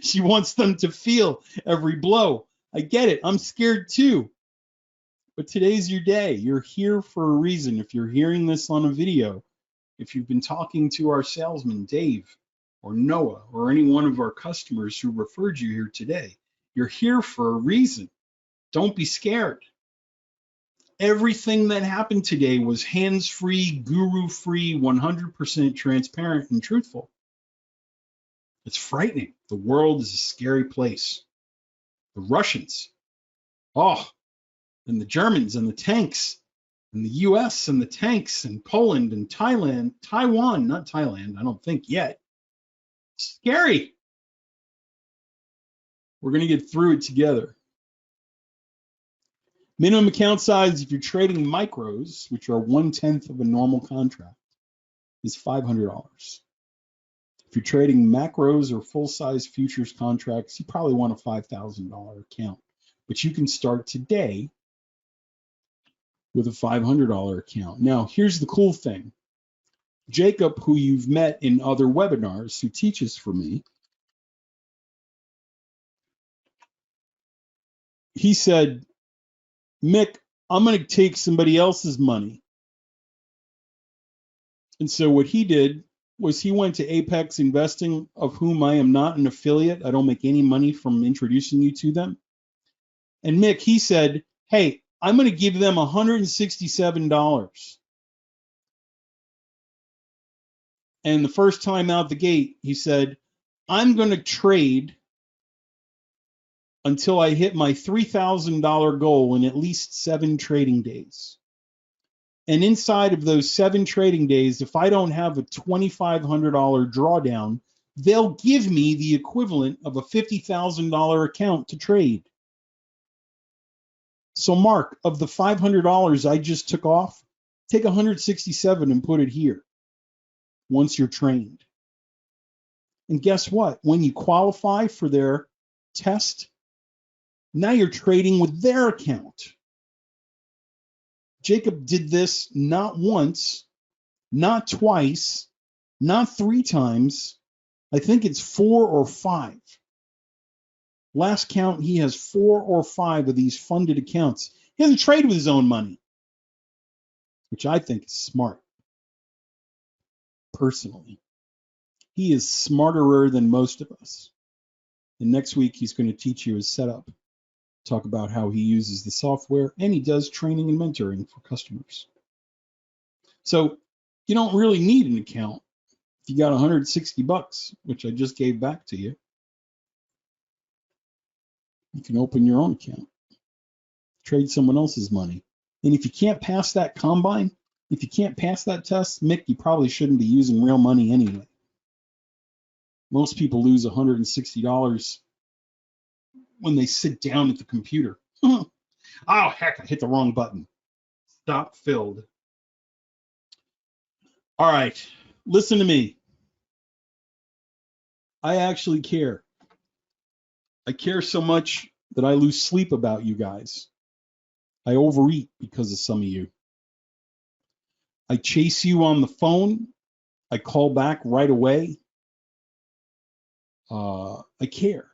She wants them to feel every blow. I get it. I'm scared too. But today's your day. You're here for a reason. If you're hearing this on a video, if you've been talking to our salesman, Dave, or Noah, or any one of our customers who referred you here today, you're here for a reason. Don't be scared. Everything that happened today was hands-free, guru-free, 100% transparent and truthful. It's frightening. The world is a scary place. The Russians, and the Germans and the tanks, and the US and the tanks, and Poland and Taiwan, not Thailand, I don't think yet. Scary. We're going to get through it together. Minimum account size, if you're trading micros, which are 1/10 of a normal contract, is $500. If you're trading macros or full-size futures contracts, you probably want a $5,000 account. But you can start today with a $500 account. Now, here's the cool thing. Jacob, who you've met in other webinars, who teaches for me, he said, Mick, I'm going to take somebody else's money. And so what he did was he went to Apex Investing, of whom I am not an affiliate. I don't make any money from introducing you to them. And Mick, he said, hey, I'm going to give them $167. And the first time out the gate, he said, I'm going to trade until I hit my $3,000 goal in at least 7 trading days. And inside of those 7 trading days, if I don't have a $2,500 drawdown, they'll give me the equivalent of a $50,000 account to trade. So Mark, of the $500 I just took off, take 167 and put it here once you're trained. And guess what? When you qualify for their test, now you're trading with their account. Jacob did this not once, not twice, not 3 times. I think it's 4 or 5. Last count, he has 4 or 5 of these funded accounts. He doesn't trade with his own money, which I think is smart. Personally, he is smarterer than most of us. And next week, he's going to teach you his setup, talk about how he uses the software, and he does training and mentoring for customers. So you don't really need an account. If you got $160, which I just gave back to you, you can open your own account, trade someone else's money. And if you can't pass that combine, if you can't pass that test, Mick, you probably shouldn't be using real money anyway. Most people lose $160 when they sit down at the computer. Oh, heck, I hit the wrong button. Stop filled. All right, listen to me. I actually care. I care so much that I lose sleep about you guys. I overeat because of some of you. I chase you on the phone. I call back right away. I care.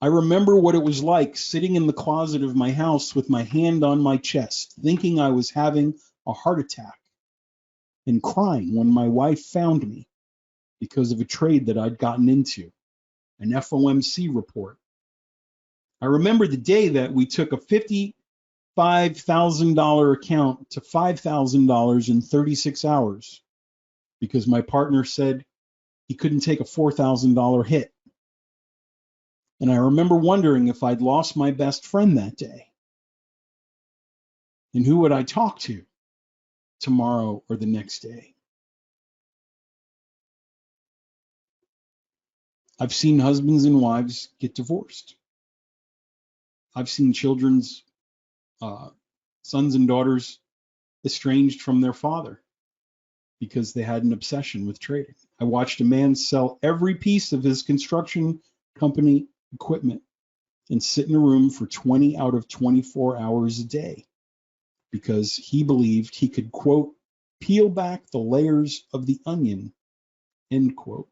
I remember what it was like sitting in the closet of my house with my hand on my chest, thinking I was having a heart attack and crying when my wife found me because of a trade that I'd gotten into, an FOMC report. I remember the day that we took a $55,000 account to $5,000 in 36 hours because my partner said he couldn't take a $4,000 hit. And I remember wondering if I'd lost my best friend that day. And who would I talk to tomorrow or the next day? I've seen husbands and wives get divorced. I've seen children's sons and daughters estranged from their father because they had an obsession with trading. I watched a man sell every piece of his construction company equipment and sit in a room for 20 out of 24 hours a day because he believed he could, quote, peel back the layers of the onion, end quote.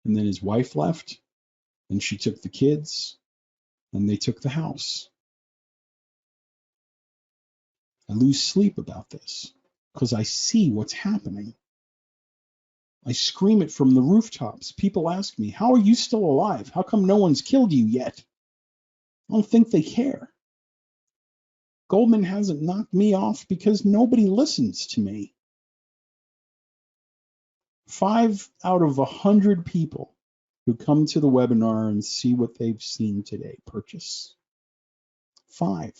And then his wife left, and she took the kids, and they took the house. I lose sleep about this because I see what's happening. I scream it from the rooftops. People ask me, how are you still alive? How come no one's killed you yet? I don't think they care. Goldman hasn't knocked me off because nobody listens to me. 5 out of 100 people who come to the webinar and see what they've seen today purchase. 5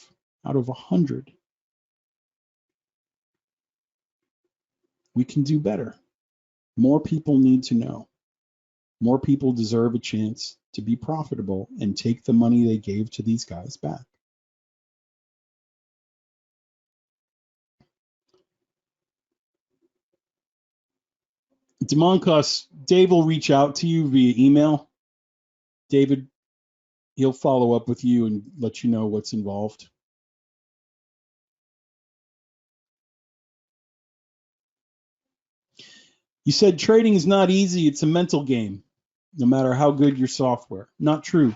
out of 100. We can do better. More people need to know. More people deserve a chance to be profitable and take the money they gave to these guys back. Demonkos, Dave will reach out to you via email. David, he'll follow up with you and let you know what's involved. You said trading is not easy, it's a mental game, no matter how good your software. Not true.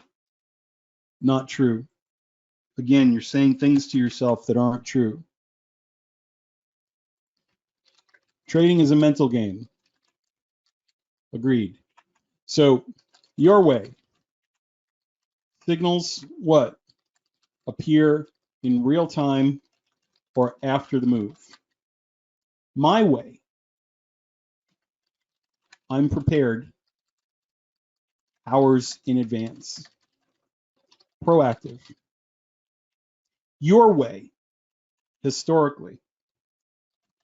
Not true. Again, you're saying things to yourself that aren't true. Trading is a mental game. Agreed. So, your way. Signals, what? Appear in real time or after the move. My way. I'm prepared hours in advance. Proactive. Your way. Historically.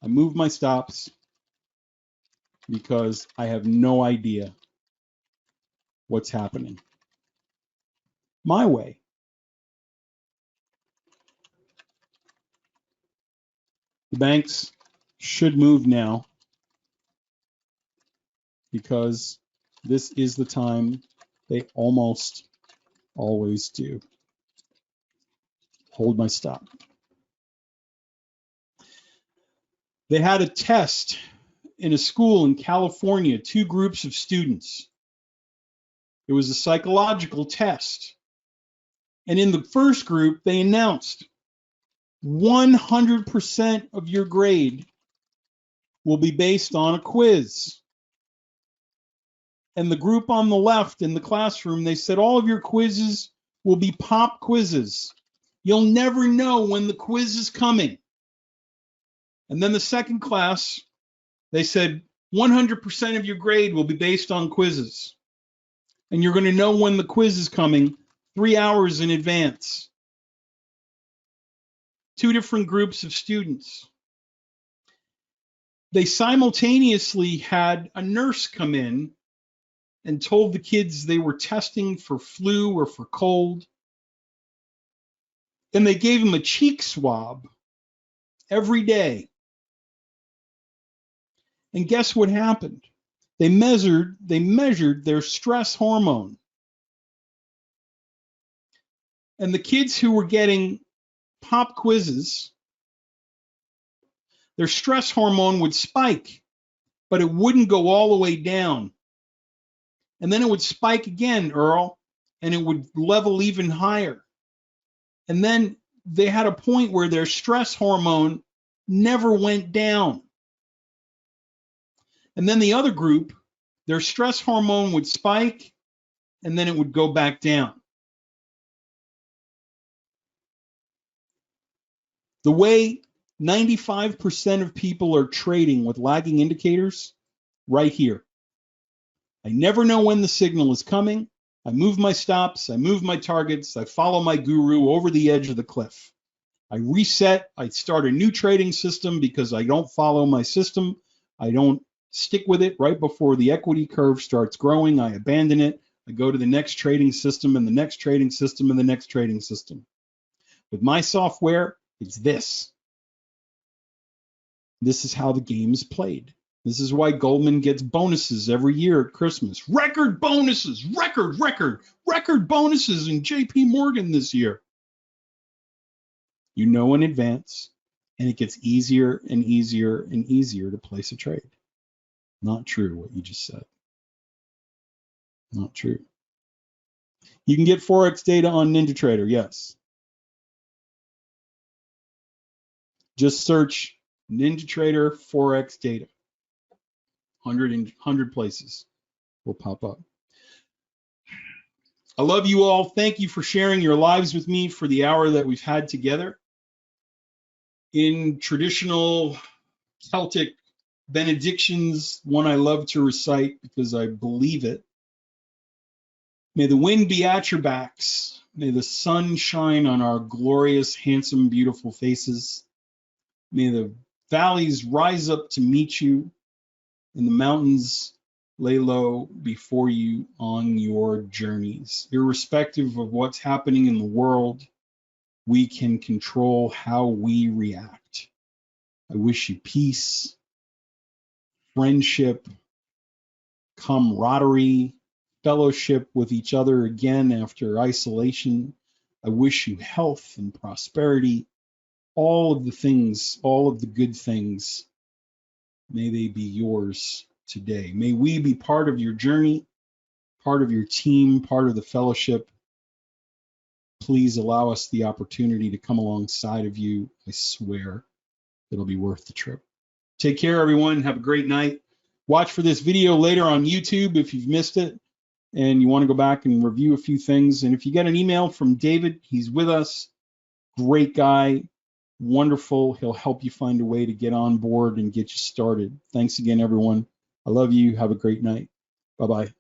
I move my stops because I have no idea what's happening. My way. The banks should move now because this is the time they almost always do. Hold my stop. They had a test in a school in California, 2 groups of students. It was a psychological test. And in the first group, they announced 100% of your grade will be based on a quiz. And the group on the left in the classroom, they said all of your quizzes will be pop quizzes. You'll never know when the quiz is coming. And then the second class, they said 100% of your grade will be based on quizzes. And you're going to know when the quiz is coming 3 hours in advance. 2 different groups of students. They simultaneously had a nurse come in and told the kids they were testing for flu or for cold. And they gave them a cheek swab every day. And guess what happened? They measured their stress hormone. And the kids who were getting pop quizzes, their stress hormone would spike, but it wouldn't go all the way down. And then it would spike again, Earl, and it would level even higher. And then they had a point where their stress hormone never went down. And then the other group, their stress hormone would spike, and then it would go back down. The way 95% of people are trading with lagging indicators, right here. I never know when the signal is coming. I move my stops, I move my targets, I follow my guru over the edge of the cliff. I reset, I start a new trading system because I don't follow my system. I don't stick with it right before the equity curve starts growing. I abandon it. I go to the next trading system and the next trading system and the next trading system. With my software, it's this. This is how the game is played. This is why Goldman gets bonuses every year at Christmas. Record bonuses, record bonuses in JP Morgan this year. You know in advance, and it gets easier and easier and easier to place a trade. Not true what you just said. Not true. You can get forex data on Ninjatrader, yes. Just search Ninjatrader forex data. 100 places will pop up. I love you all. Thank you for sharing your lives with me for the hour that we've had together. In traditional Celtic benedictions, one I love to recite because I believe it. May the wind be at your backs. May the sun shine on our glorious, handsome, beautiful faces. May the valleys rise up to meet you, and the mountains lay low before you on your journeys. Irrespective of what's happening in the world, we can control how we react. I wish you peace, friendship, camaraderie, fellowship with each other again after isolation. I wish you health and prosperity, all of the things, all of the good things. May they be yours today. May we be part of your journey, part of your team, part of the fellowship. Please allow us the opportunity to come alongside of you. I swear it'll be worth the trip. Take care, everyone. Have a great night. Watch for this video later on YouTube if you've missed it and you want to go back and review a few things. And if you get an email from David, he's with us. Great guy, wonderful. He'll help you find a way to get on board and get you started. Thanks again, everyone. I love you. Have a great night. Bye-bye.